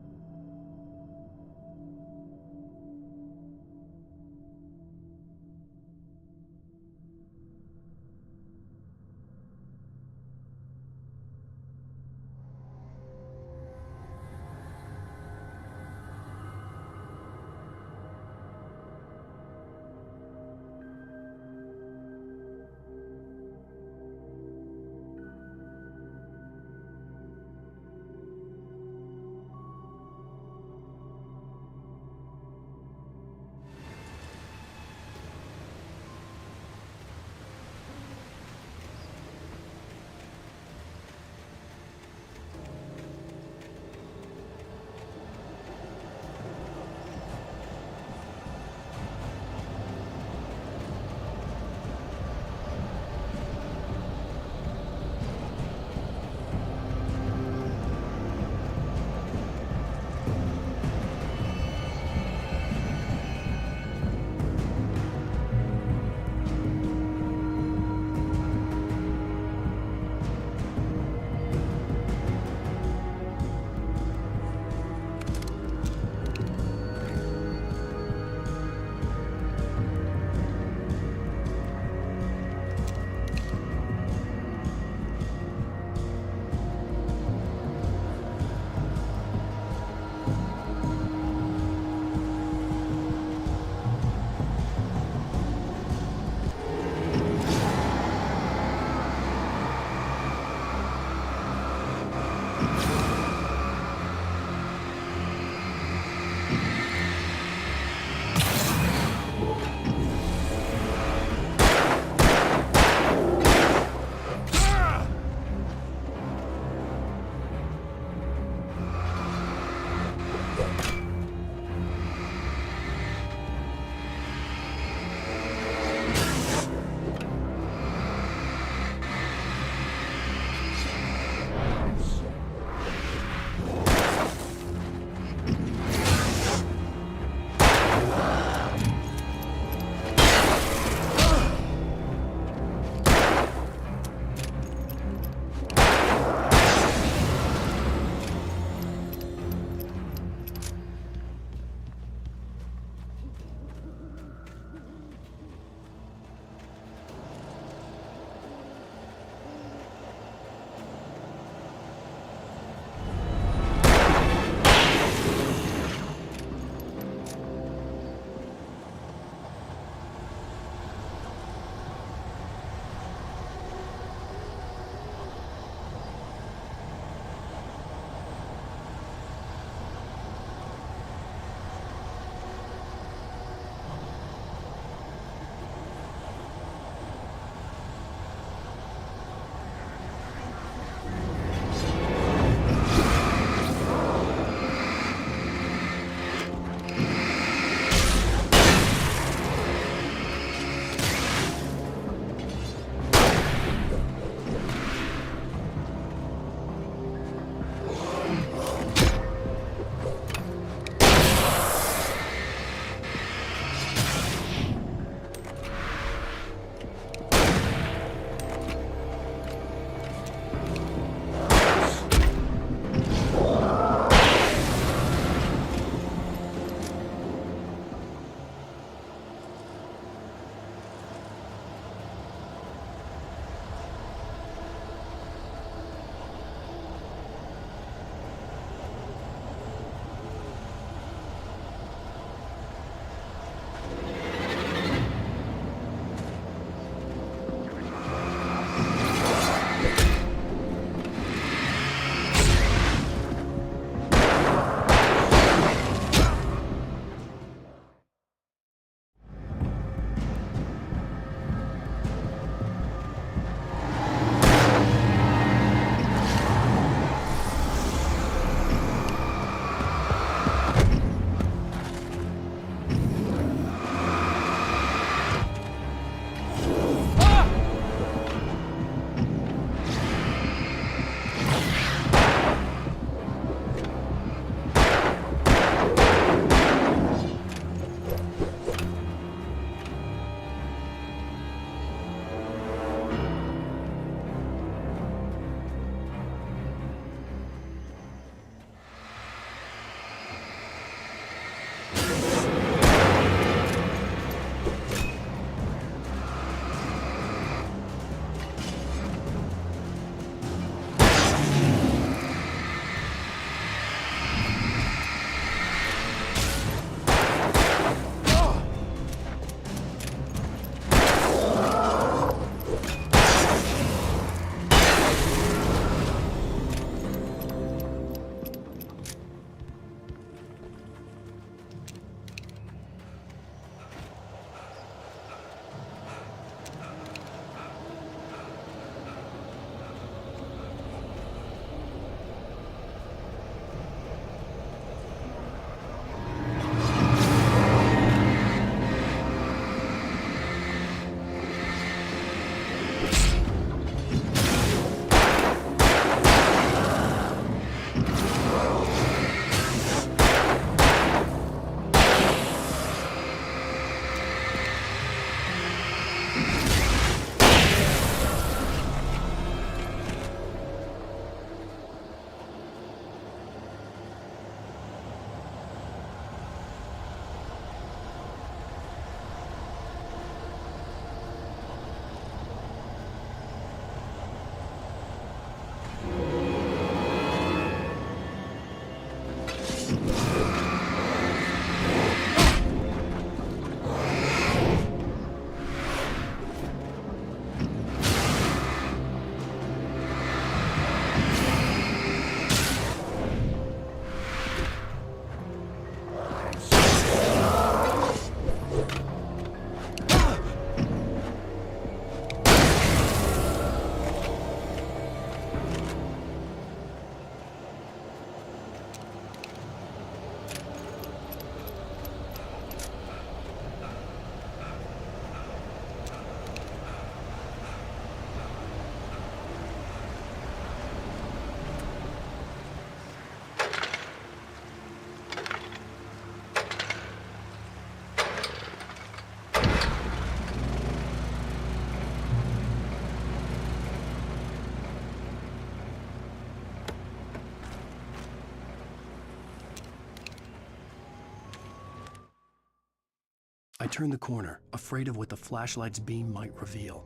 S1: turned the corner, afraid of what the flashlight's beam might reveal.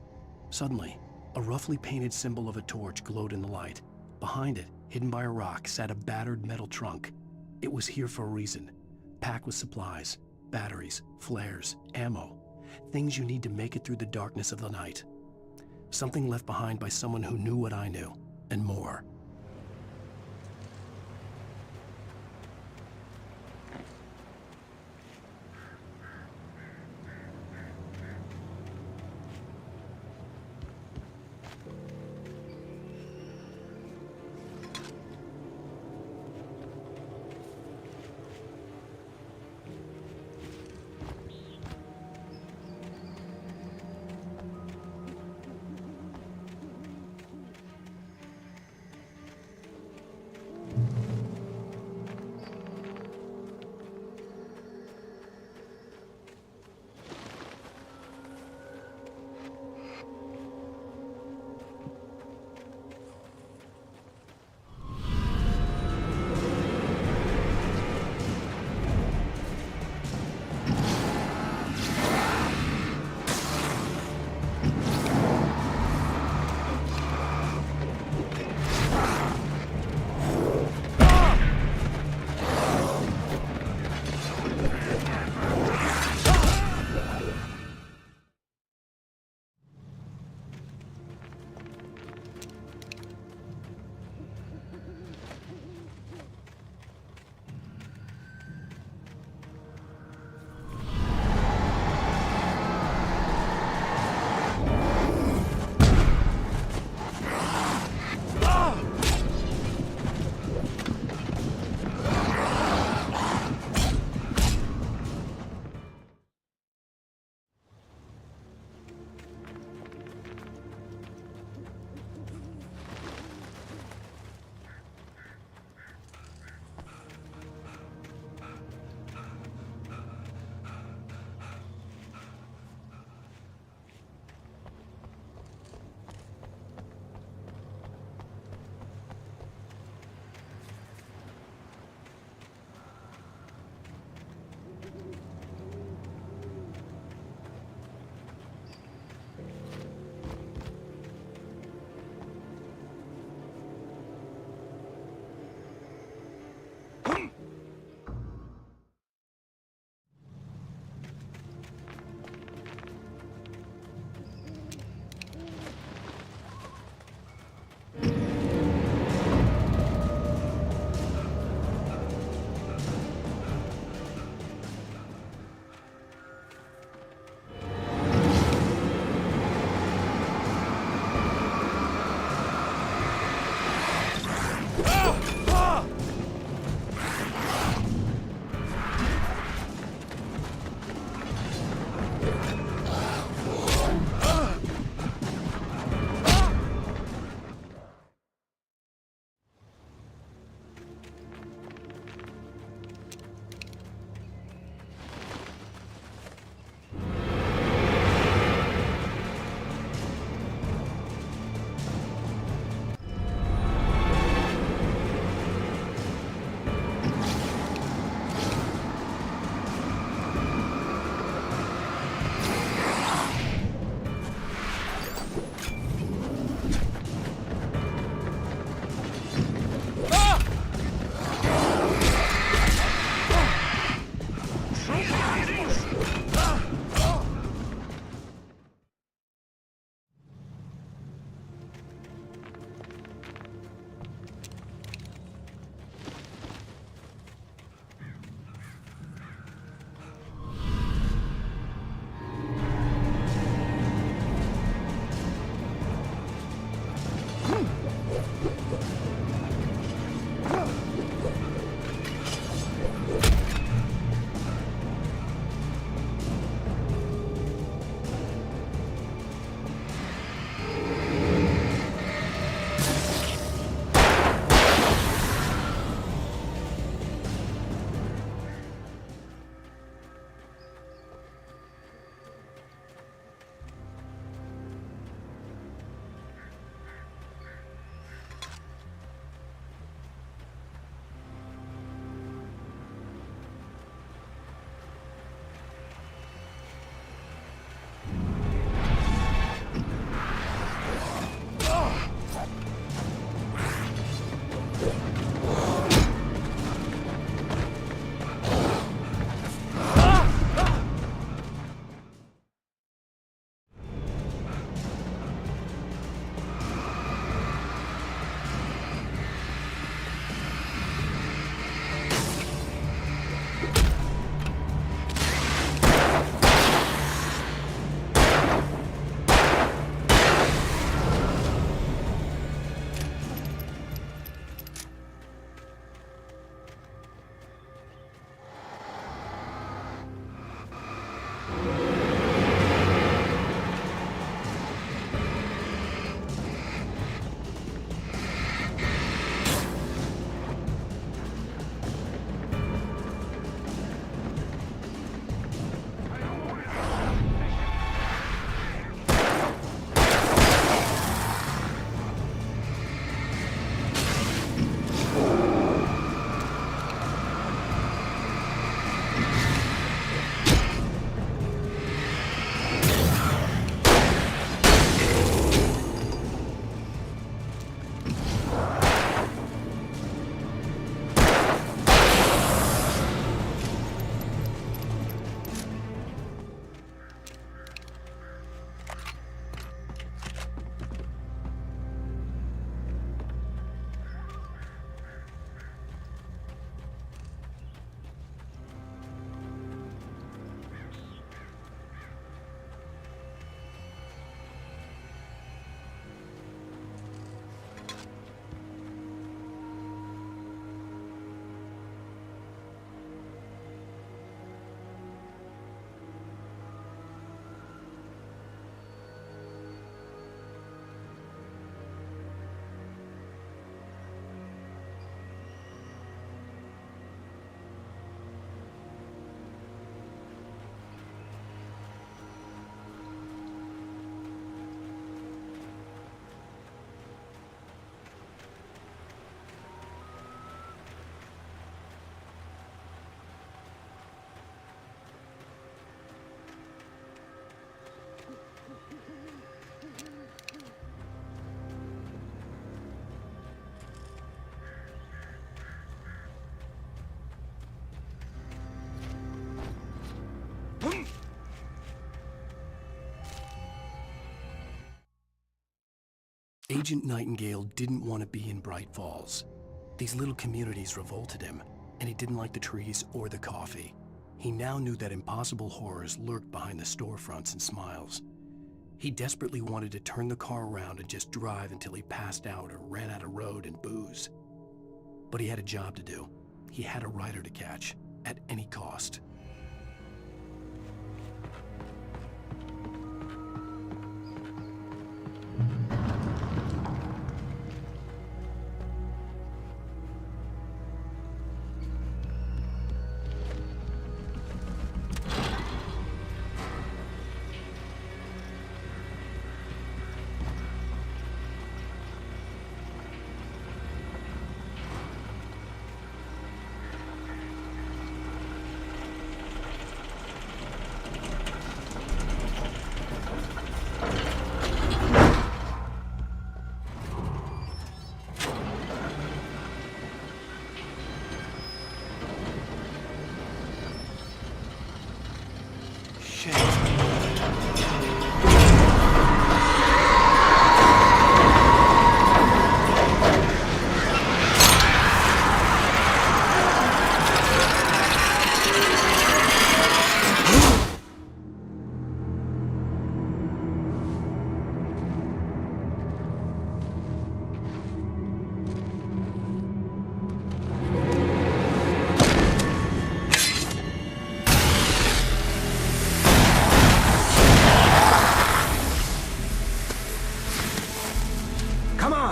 S1: Suddenly, a roughly painted symbol of a torch glowed in the light. Behind it, hidden by a rock, sat a battered metal trunk. It was here for a reason, packed with supplies, batteries, flares, ammo, things you need to make it through the darkness of the night. Something left behind by someone who knew what I knew, and more. Agent Nightingale didn't want to be in Bright Falls. These little communities revolted him, and he didn't like the trees or the coffee. He now knew that impossible horrors lurked behind the storefronts and smiles. He desperately wanted to turn the car around and just drive until he passed out or ran out of road and booze. But he had a job to do. He had a rider to catch, at any cost.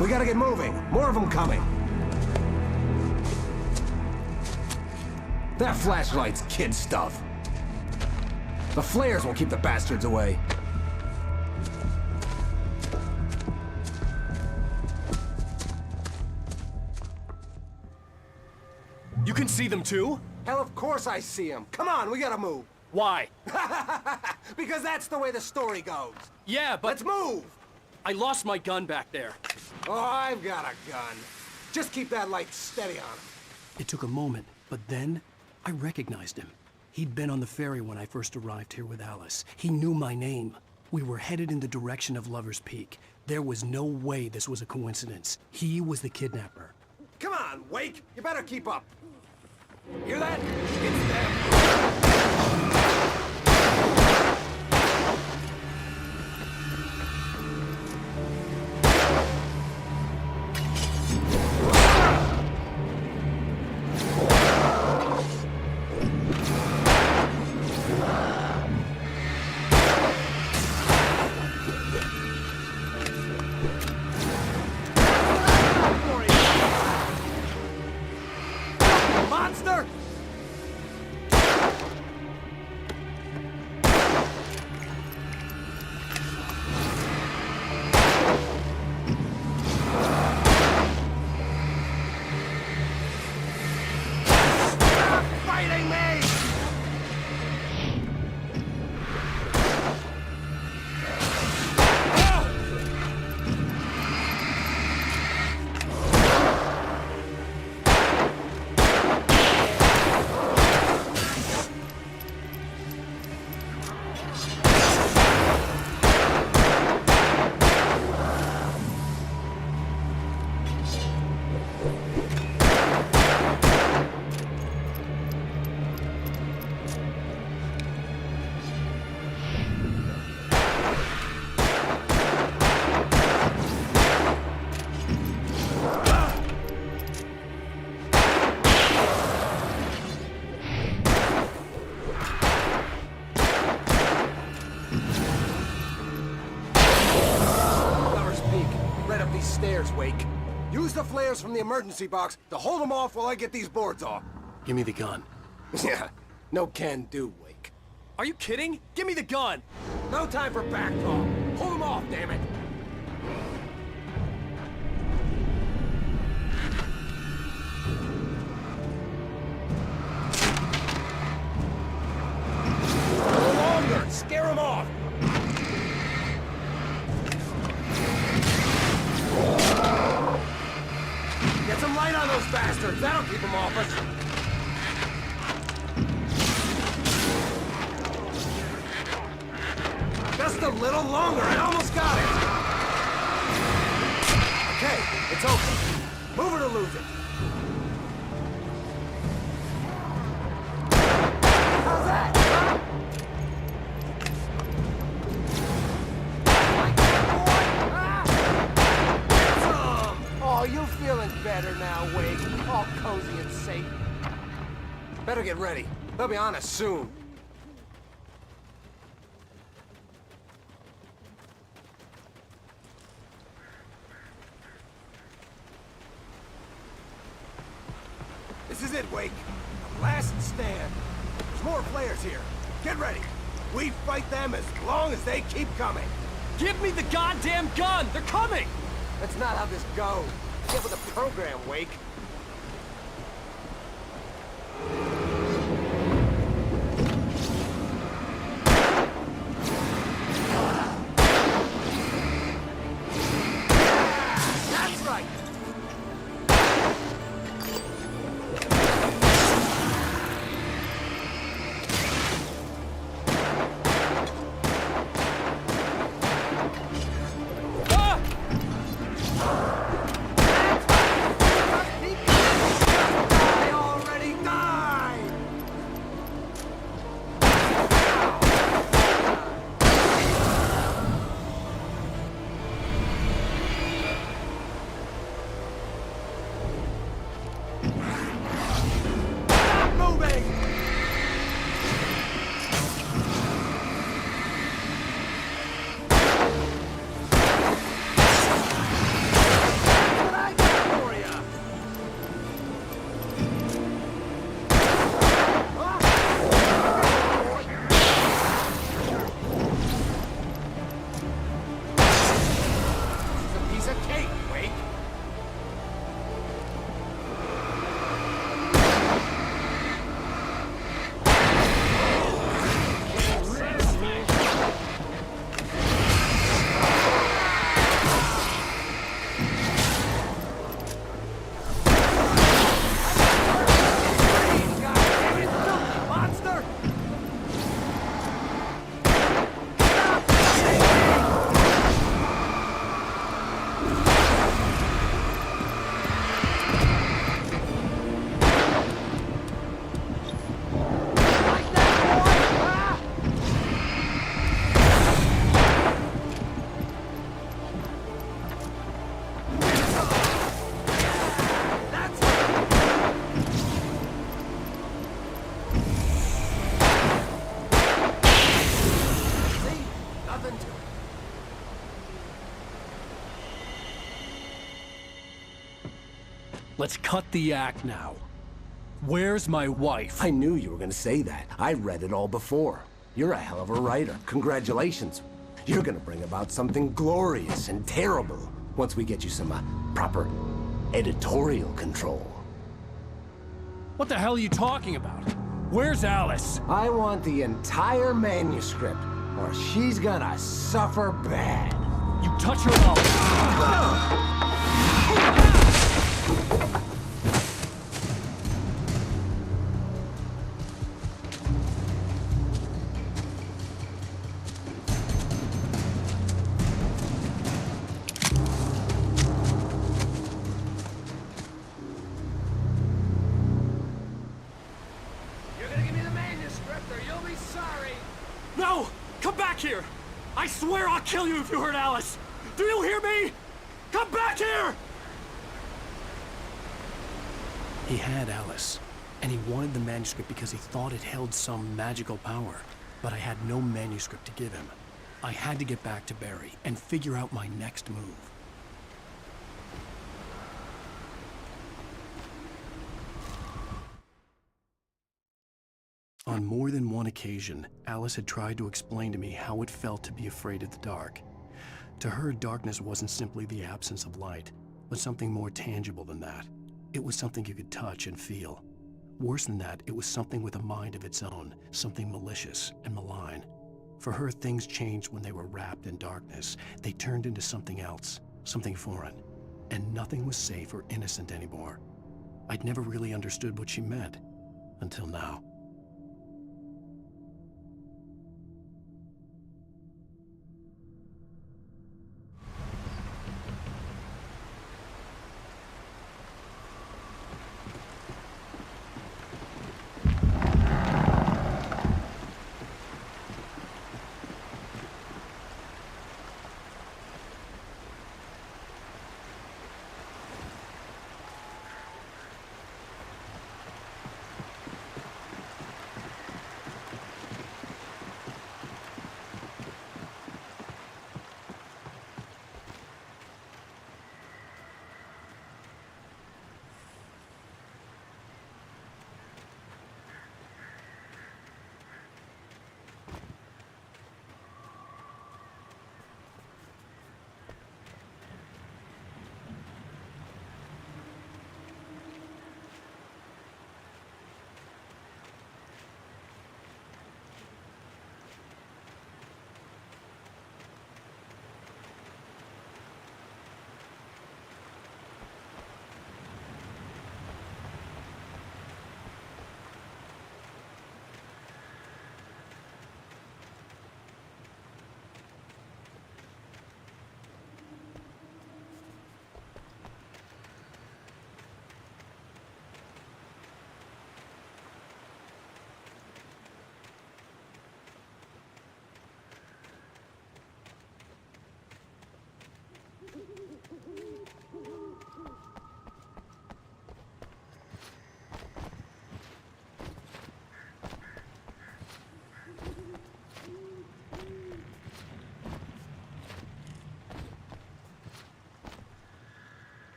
S6: We gotta get moving. More of them coming. That flashlight's kid stuff. The flares will keep the bastards away.
S1: You can see them too?
S6: Hell, of course I see them. Come on, we gotta move.
S1: Why?
S6: Because that's the way the story goes.
S1: Yeah, but...
S6: Let's move!
S1: I lost my gun back there.
S6: Oh, I've got a gun. Just keep that light steady on him.
S1: It took a moment, but then I recognized him. He'd been on the ferry when I first arrived here with Alice. He knew my name. We were headed in the direction of Lover's Peak. There was no way this was a coincidence. He was the kidnapper.
S6: Come on, Wake! You better keep up. Hear that? It's them. Monster! Stop fighting me! Stairs, Wake. Use the flares from the emergency box to hold them off while I get these boards off.
S1: Give me the gun.
S6: Yeah, no can do, Wake.
S1: Are you kidding? Give me the gun!
S6: No time for back talk. Hold them off, damn it! No longer! Scare them off! Get some light on those bastards! That'll keep them off us! Just a little longer! I almost got it! Okay, it's open. Move it or lose it. How's that, huh? Like that, boy, huh? Get some! Oh, you feeling better now, Wake? All cozy and safe. Better get ready. They'll be on us soon. This is it, Wake. The last stand. There's more players here. Get ready. We fight them as long as they keep coming.
S1: Give me the goddamn gun! They're coming!
S6: That's not how this goes. Get with the program, Wake. That's right. Die already, die! Stop moving! What I got for ya? This is a piece of cake, Wake. God damn it, filthy monster! Like that, boy, huh? That's it. See? Nothing to it.
S1: Let's cut the act now. Where's my wife?
S6: I knew you were gonna say that. I read it all before. You're a hell of a writer. Congratulations. You're gonna bring about something glorious and terrible once we get you some proper editorial control.
S1: What the hell are you talking about? Where's Alice?
S6: I want the entire manuscript, or she's gonna suffer bad.
S1: You touch her up.
S6: You're gonna give me the manuscript, or you'll be sorry.
S1: No! Come back here! I swear I'll kill you if you hurt Alice! Do you hear me? Come back here! He had Alice, and he wanted the manuscript because he thought it held some magical power. But I had no manuscript to give him. I had to get back to Barry and figure out my next move. On more than one occasion, Alice had tried to explain to me how it felt to be afraid of the dark. To her, darkness wasn't simply the absence of light, but something more tangible than that. It was something you could touch and feel. Worse than that, it was something with a mind of its own, something malicious and malign. For her, things changed when they were wrapped in darkness. They turned into something else, something foreign, and nothing was safe or innocent anymore. I'd never really understood what she meant, until now.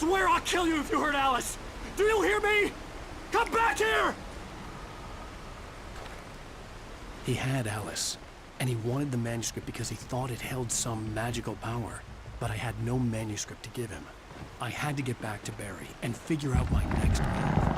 S10: swear I'll kill you if you hurt Alice! Do you hear me? Come back here!
S1: He had Alice, and he wanted the manuscript because he thought it held some magical power. But I had no manuscript to give him. I had to get back to Barry and figure out my next move.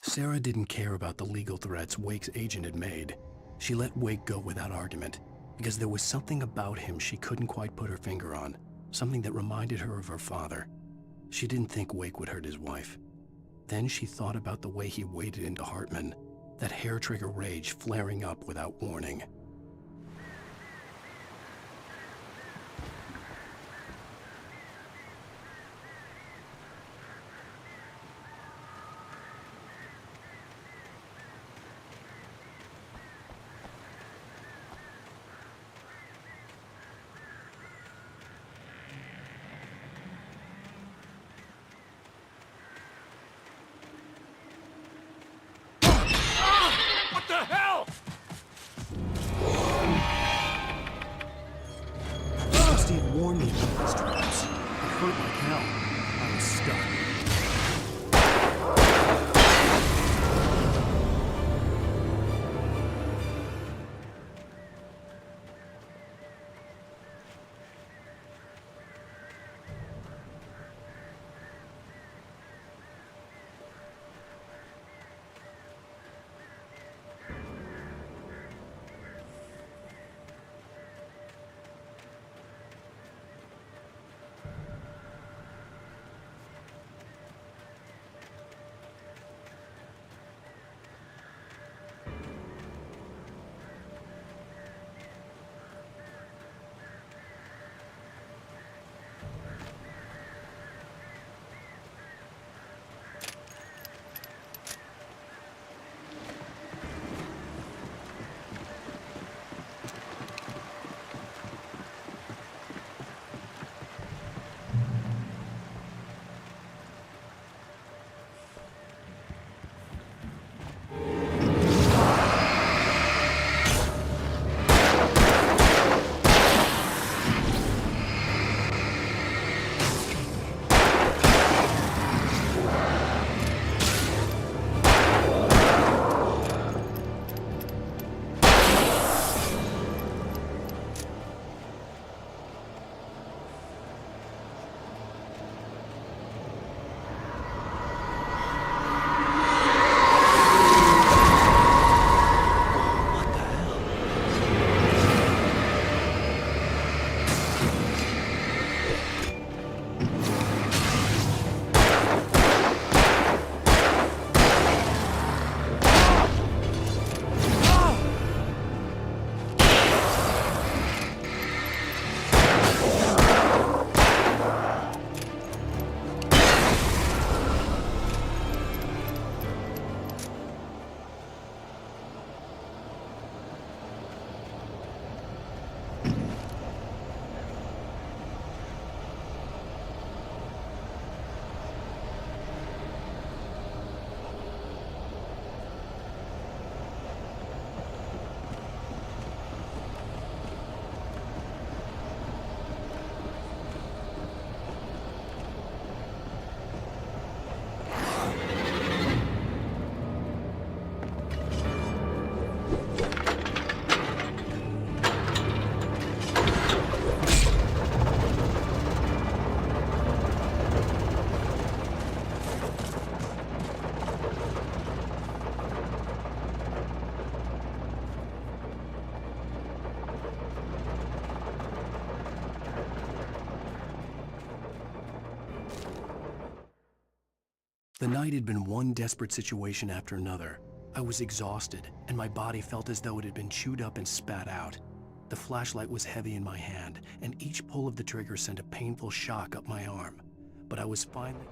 S1: Sarah didn't care about the legal threats Wake's agent had made. She let Wake go without argument, because there was something about him she couldn't quite put her finger on, something that reminded her of her father. She didn't think Wake would hurt his wife. Then she thought about the way he waded into Hartman, that hair-trigger rage flaring up without warning.
S10: What the hell?
S1: Steve warned me about these traps. It hurt like hell. I was stuck. The night had been one desperate situation after another. I was exhausted, and my body felt as though it had been chewed up and spat out. The flashlight was heavy in my hand, and each pull of the trigger sent a painful shock up my arm. But I was finally...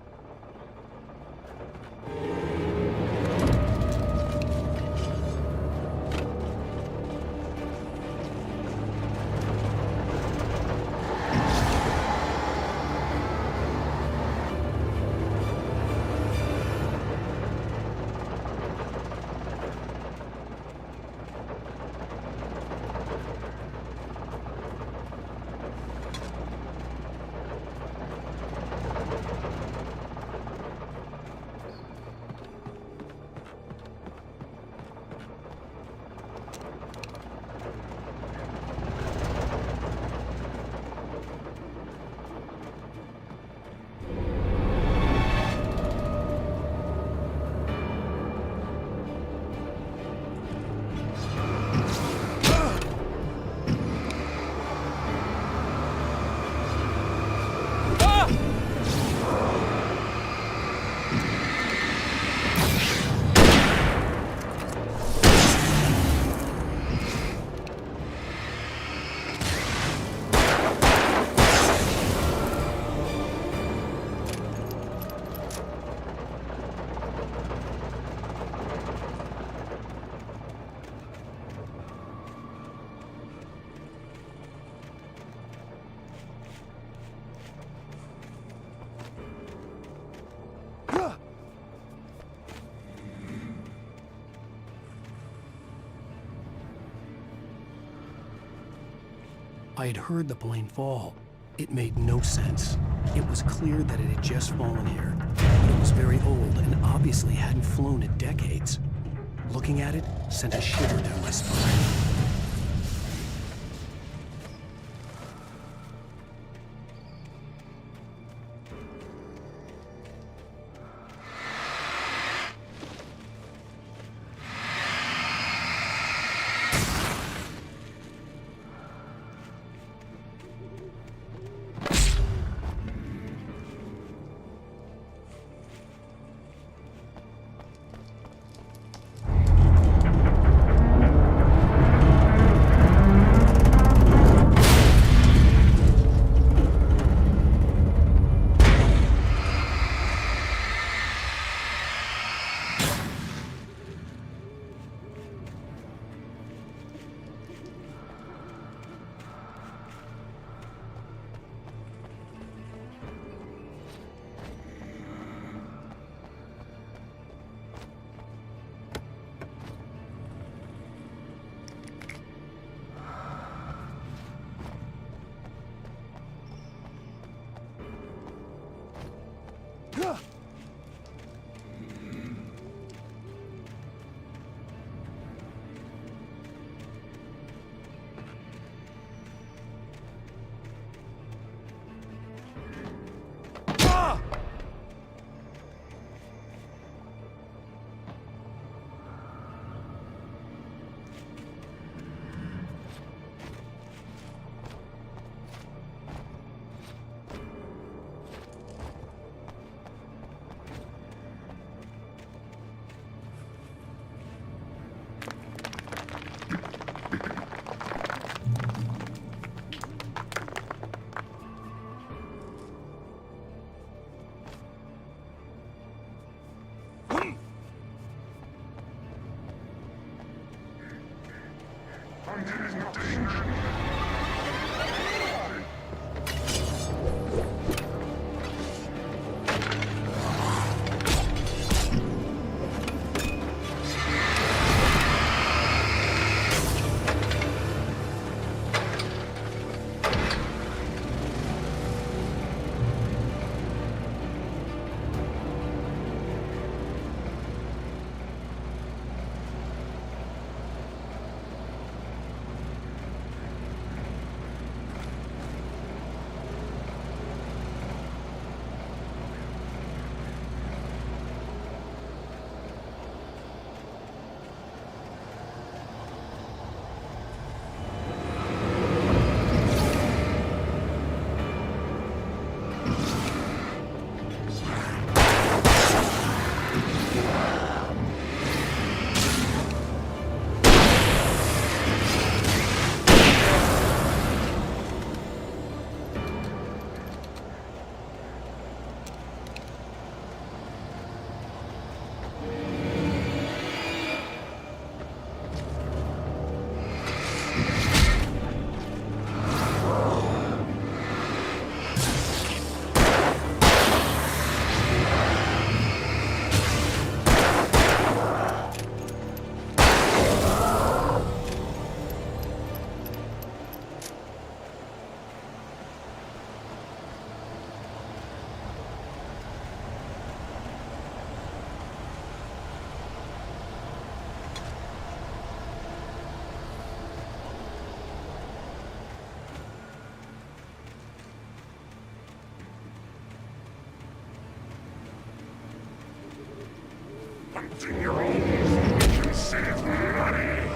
S1: I had heard the plane fall. It made no sense. It was clear that it had just fallen here, but it was very old and obviously hadn't flown in decades. Looking at it sent a shiver down my spine.
S9: Hunting your own so we can save money.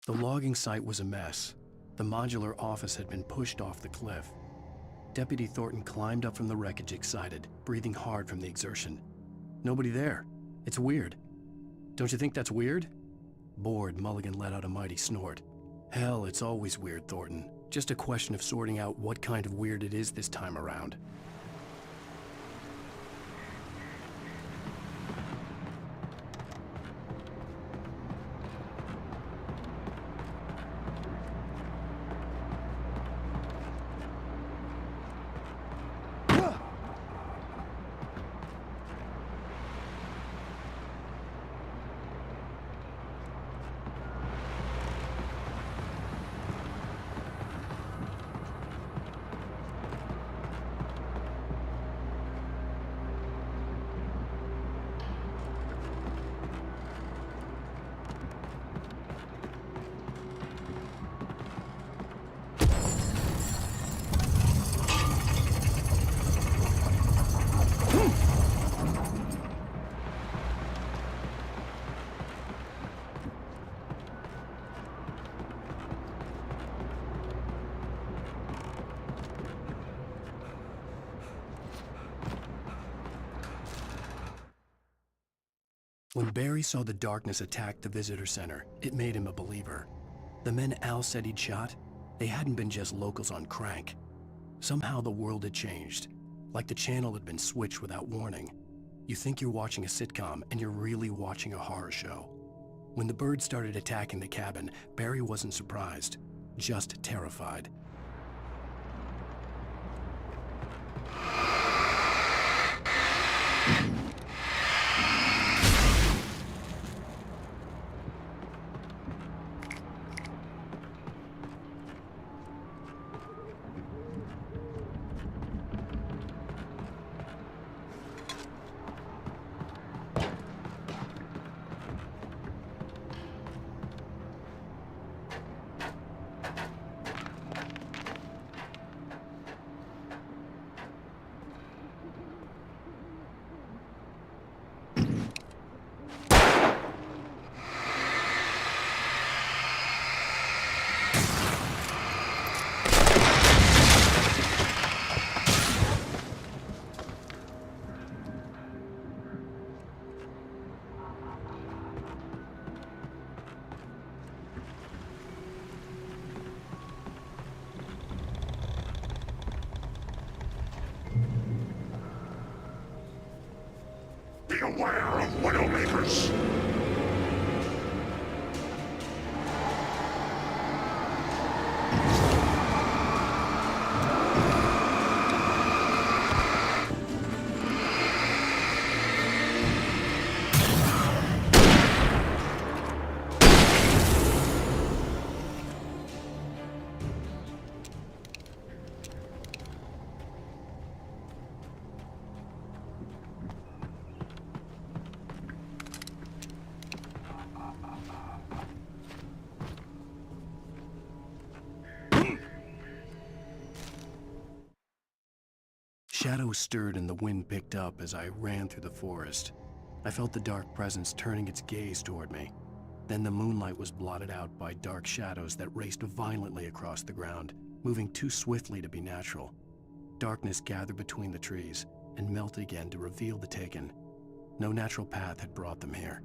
S1: The logging site was a mess. The modular office had been pushed off the cliff. Deputy Thornton climbed up from the wreckage excited, breathing hard from the exertion. Nobody there. It's weird. Don't you think that's weird? Bored, Mulligan let out a mighty snort. Hell, it's always weird, Thornton. Just a question of sorting out what kind of weird it is this time around. When Barry saw the darkness attack the visitor center, it made him a believer. The men Al said he'd shot, they hadn't been just locals on crank. Somehow the world had changed, like the channel had been switched without warning. You think you're watching a sitcom, and you're really watching a horror show. When the birds started attacking the cabin, Barry wasn't surprised, just terrified.
S9: Beware of Widowmakers!
S1: Shadows stirred and the wind picked up as I ran through the forest. I felt the dark presence turning its gaze toward me. Then the moonlight was blotted out by dark shadows that raced violently across the ground, moving too swiftly to be natural. Darkness gathered between the trees and melted again to reveal the Taken. No natural path had brought them here.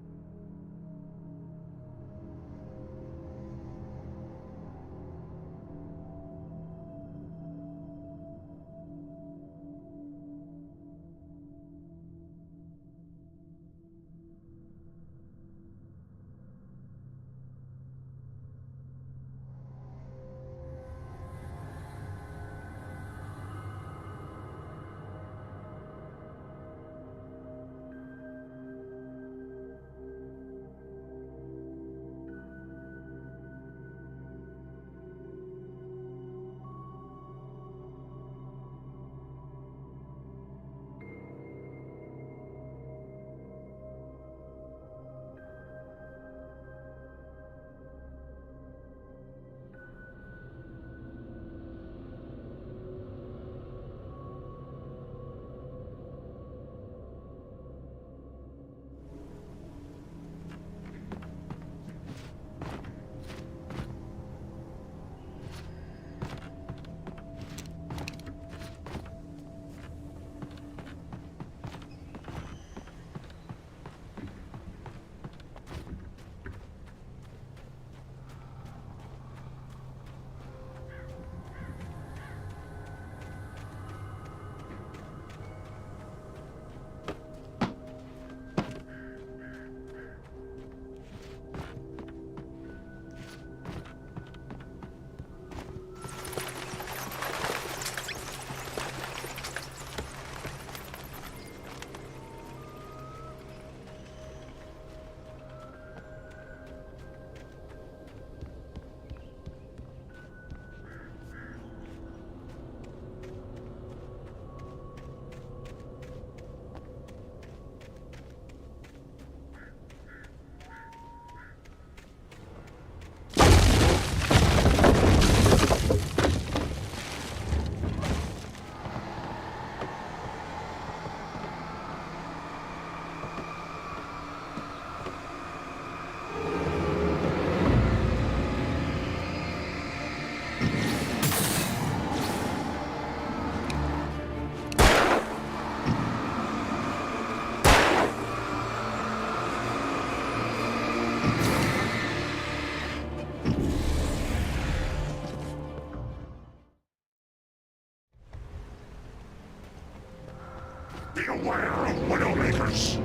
S9: Beware of Widowmakers!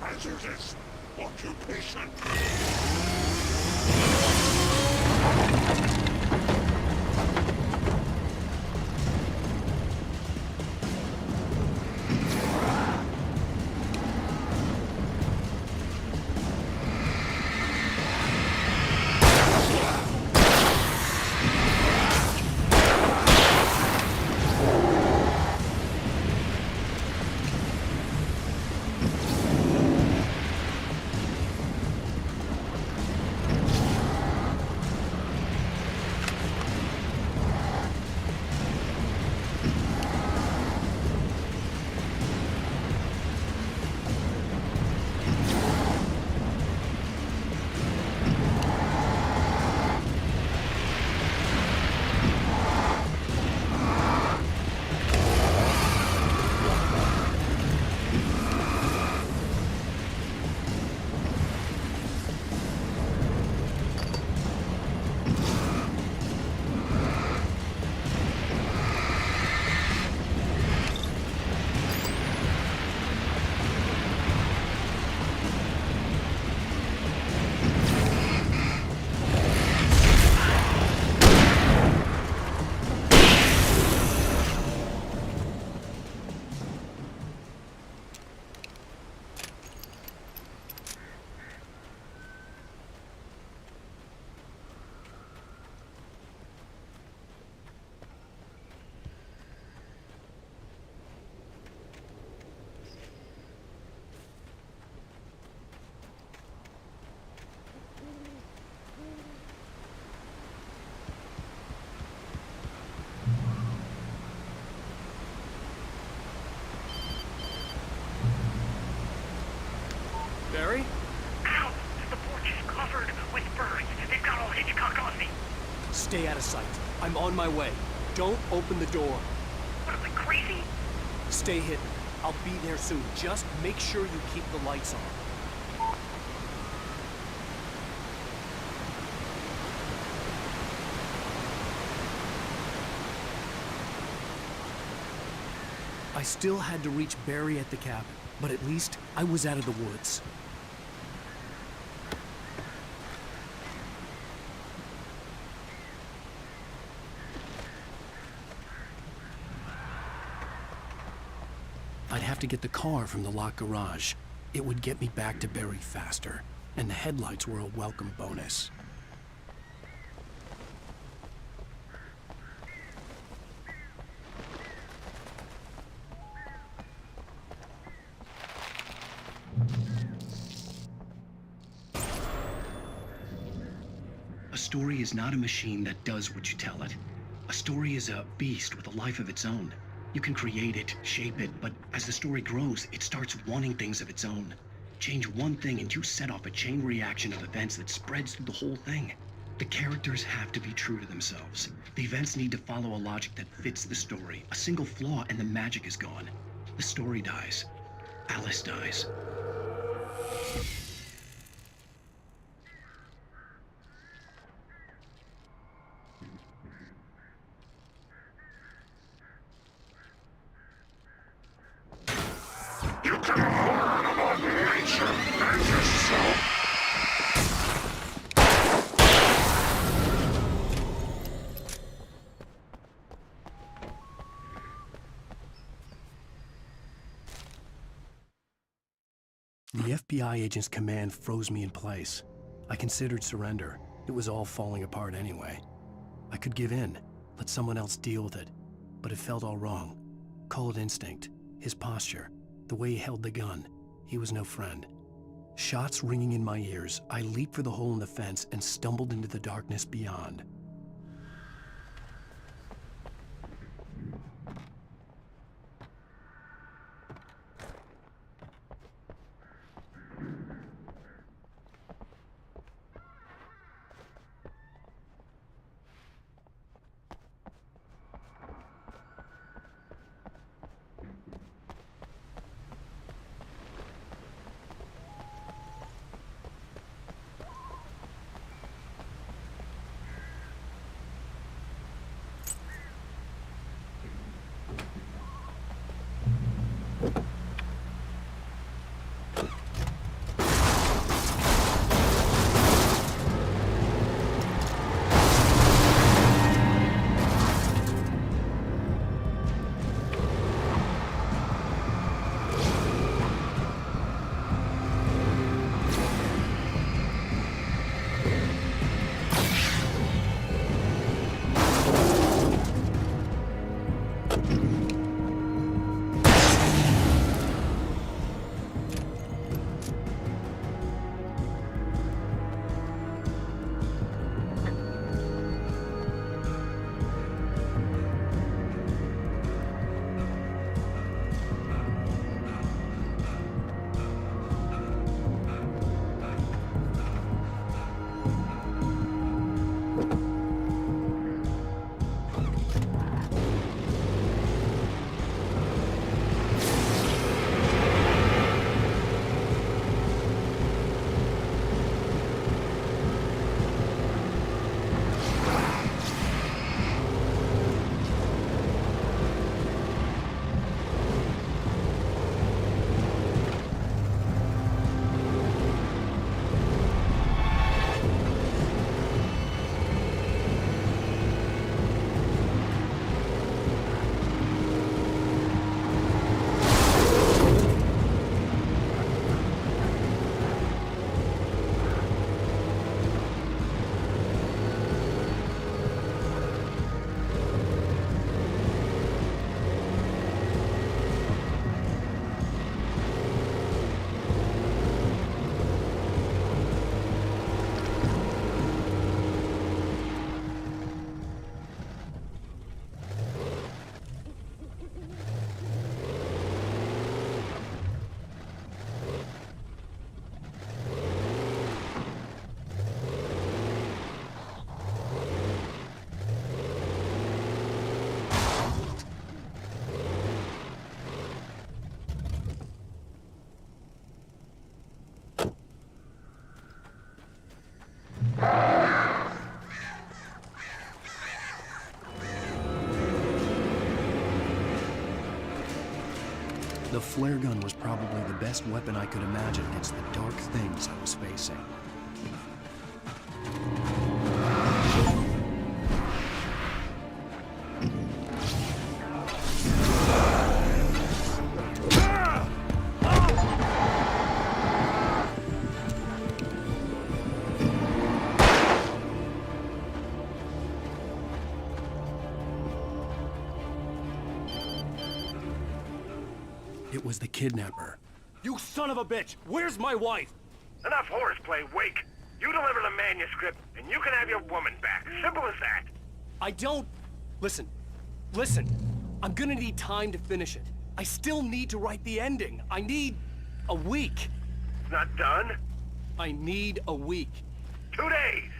S9: hazardous occupation.
S10: Barry?
S14: Ow! The porch is covered with birds. They've got all Hitchcock on me.
S10: Stay out of sight. I'm on my way. Don't open the door.
S14: What, am I crazy?
S10: Stay hidden. I'll be there soon. Just make sure you keep the lights on. I still had to reach Barry at the cabin, but at least I was out of the woods. I'd have to get the car from the locked garage. It would get me back to Barry faster, and the headlights were a welcome bonus. A story is not a machine that does what you tell it. A story is a beast with a life of its own. You can create it, shape it, but as the story grows, it starts wanting things of its own. Change one thing and you set off a chain reaction of events that spreads through the whole thing. The characters have to be true to themselves. The events need to follow a logic that fits the story. A single flaw and the magic is gone. The story dies. Alice dies.
S9: You can learn about nature and yourself.
S1: The FBI agent's command froze me in place. I considered surrender. It was all falling apart anyway. I could give in, let someone else deal with it, but it felt all wrong. Call it instinct, his posture, the way he held the gun. He was no friend. Shots ringing in my ears, I leaped for the hole in the fence and stumbled into the darkness beyond. The flare gun was probably the best weapon I could imagine against the dark things I was facing. It was the kidnapper.
S4: You son of a bitch! Where's my wife?
S14: Enough horseplay, Wake. You deliver the manuscript, and you can have your woman back. Simple as that.
S4: I don't... Listen. I'm gonna need time to finish it. I still need to write the ending. I need a week.
S14: It's not done?
S4: I need a week.
S14: 2 days.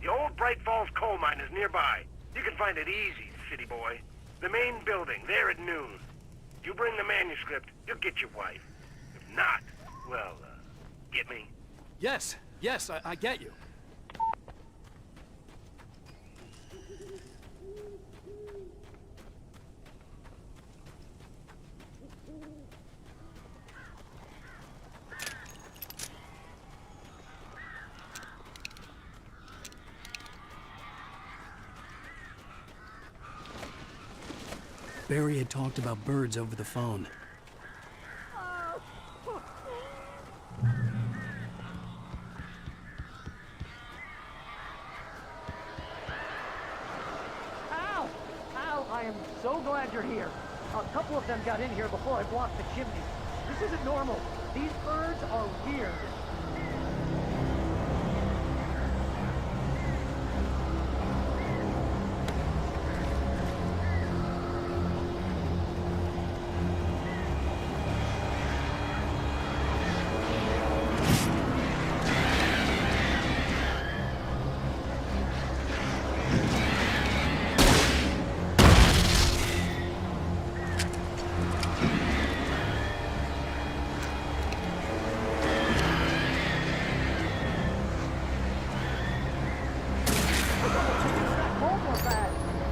S14: The old Bright Falls coal mine is nearby. You can find it easy, city boy. The main building, there at noon. You bring the manuscript, you'll get your wife. If not, well, get me?
S4: Yes, I get you.
S1: Barry had talked about birds over the phone.
S16: Al! Al, I am so glad you're here. A couple of them got in here before I blocked the chimney. This isn't normal. These birds are weird.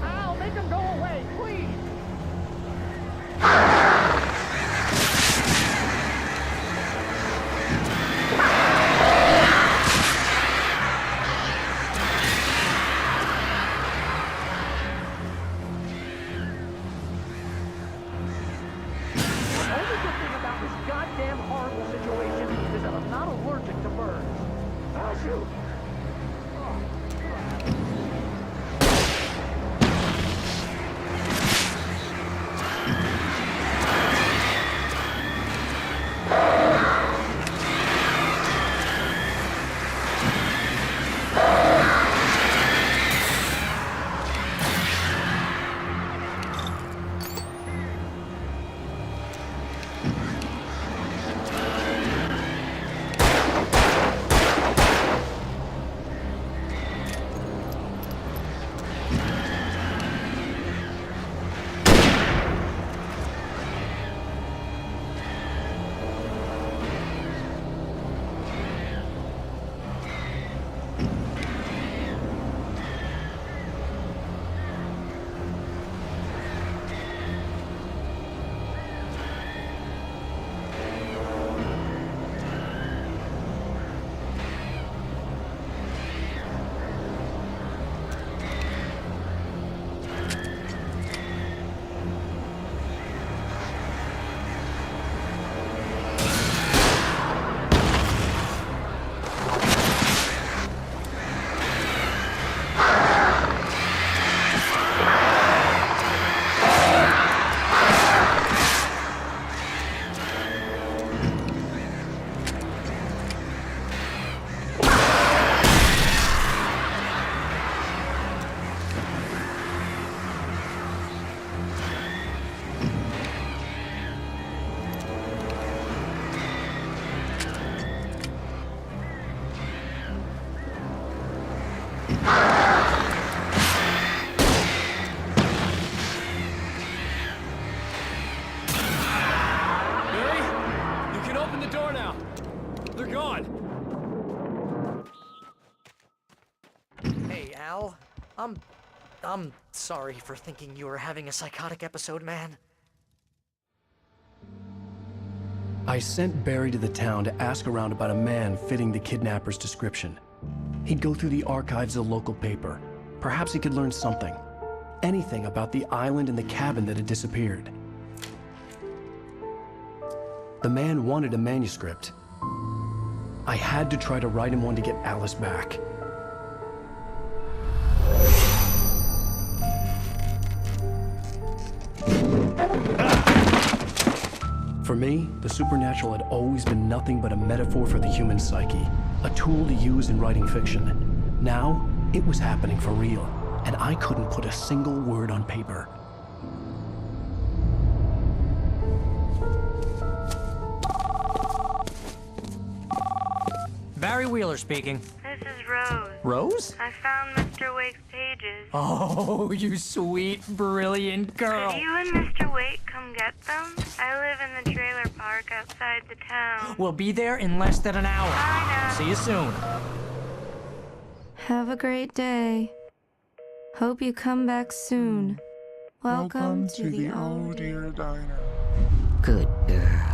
S16: Al, make them go away, please! The only good thing about this goddamn horrible situation is that I'm not allergic to birds. Oh, shoot!
S4: Barry, you can open the door now. They're gone.
S16: Hey, Al. I'm sorry for thinking you were having a psychotic episode, man.
S1: I sent Barry to the town to ask around about a man fitting the kidnapper's description. He'd go through the archives of the local paper. Perhaps he could learn something. Anything about the island and the cabin that had disappeared. The man wanted a manuscript. I had to try to write him one to get Alice back. For me, the supernatural had always been nothing but a metaphor for the human psyche, a tool to use in writing fiction. Now, it was happening for real, and I couldn't put a single word on paper.
S16: Barry Wheeler speaking.
S8: This is Rose.
S16: Rose?
S8: I found Mr. Wake's pages.
S16: Oh, you sweet, brilliant girl.
S8: Could you and Mr. Wake come get them? I live in the trailer park outside the town.
S16: We'll be there in less than an hour.
S8: Bye now.
S16: See you soon.
S17: Have a great day. Hope you come back soon. Welcome to the
S9: Oh Dear Diner.
S16: Good girl.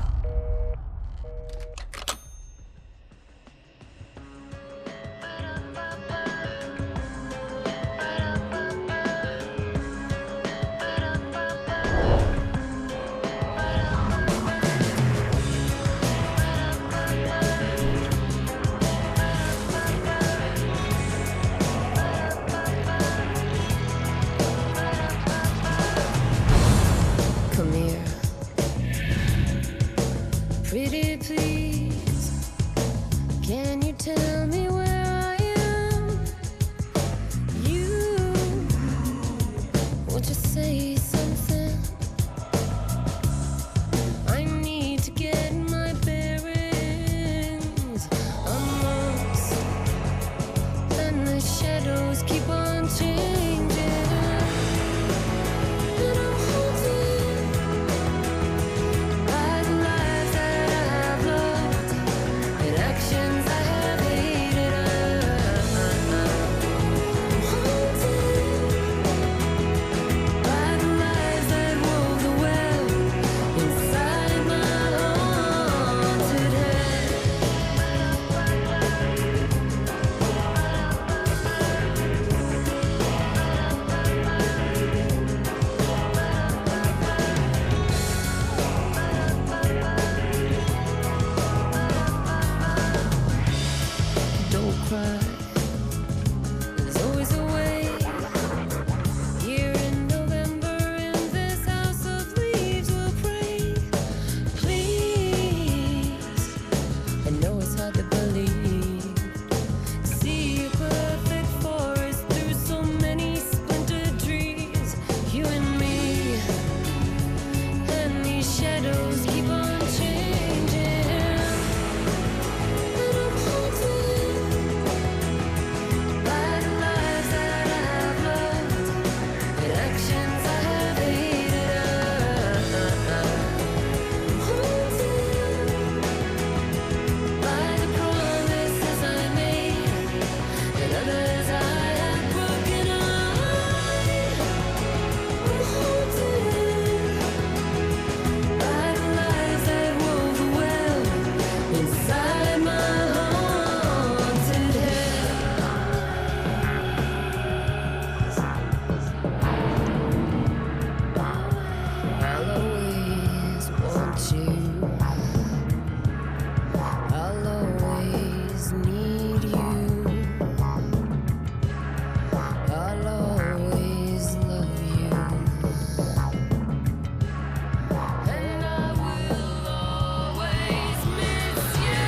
S12: Come here. Pretty please, can you tell me where I am? You, won't you say something? I need to get my bearings. I'm lost, and the shadows keep on changing. And I'm haunted by the lives that I have loved and actions I have hated. I'm haunted by the lives that wove the web inside my haunted head. Don't cry. There's always a way. Here in November, in this house of leaves, we'll pray. Please, I know it's hard to believe. See a perfect forest through so many splintered trees. You and me, and these shadows keep on changing. And I'm haunted by the lives that I have loved and actions I have hated. I'm haunted by the promises I made and others I have broken. I'm haunted by the lives that wove the web inside my haunted head. I'll always want you. I'll always need you. I'll always love you. And I will always miss you.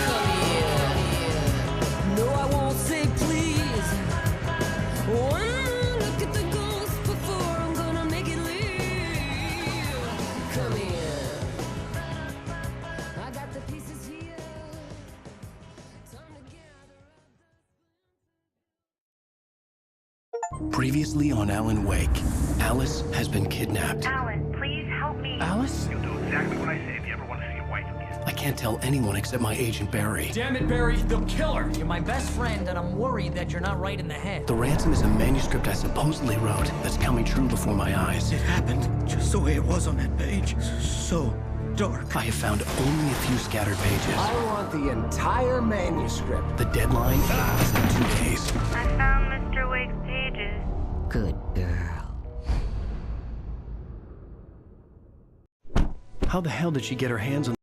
S12: Come here. No, I won't say please. One more look at the ghost before I'm gonna make it leave. Come here. I got the pieces here. Time to gather.
S1: Previously on Alan Wake, Alice has been kidnapped.
S8: Alan, please help me
S1: Alice?
S14: You'll do exactly what I say if you ever want to see your wife again.
S1: I can't tell anyone except my agent Barry.
S16: Damn it, Barry, they'll kill her! You're my best friend, and I'm worried that you're not right in the head.
S1: The ransom is a manuscript I supposedly wrote that's coming true before my eyes.
S3: It happened just the way it was on that page. So dark.
S1: I have found only a few scattered pages.
S6: I want the entire manuscript.
S1: The deadline is in 2 days.
S8: I found Mr. Wake's pages.
S12: Good girl.
S1: How the hell did she get her hands on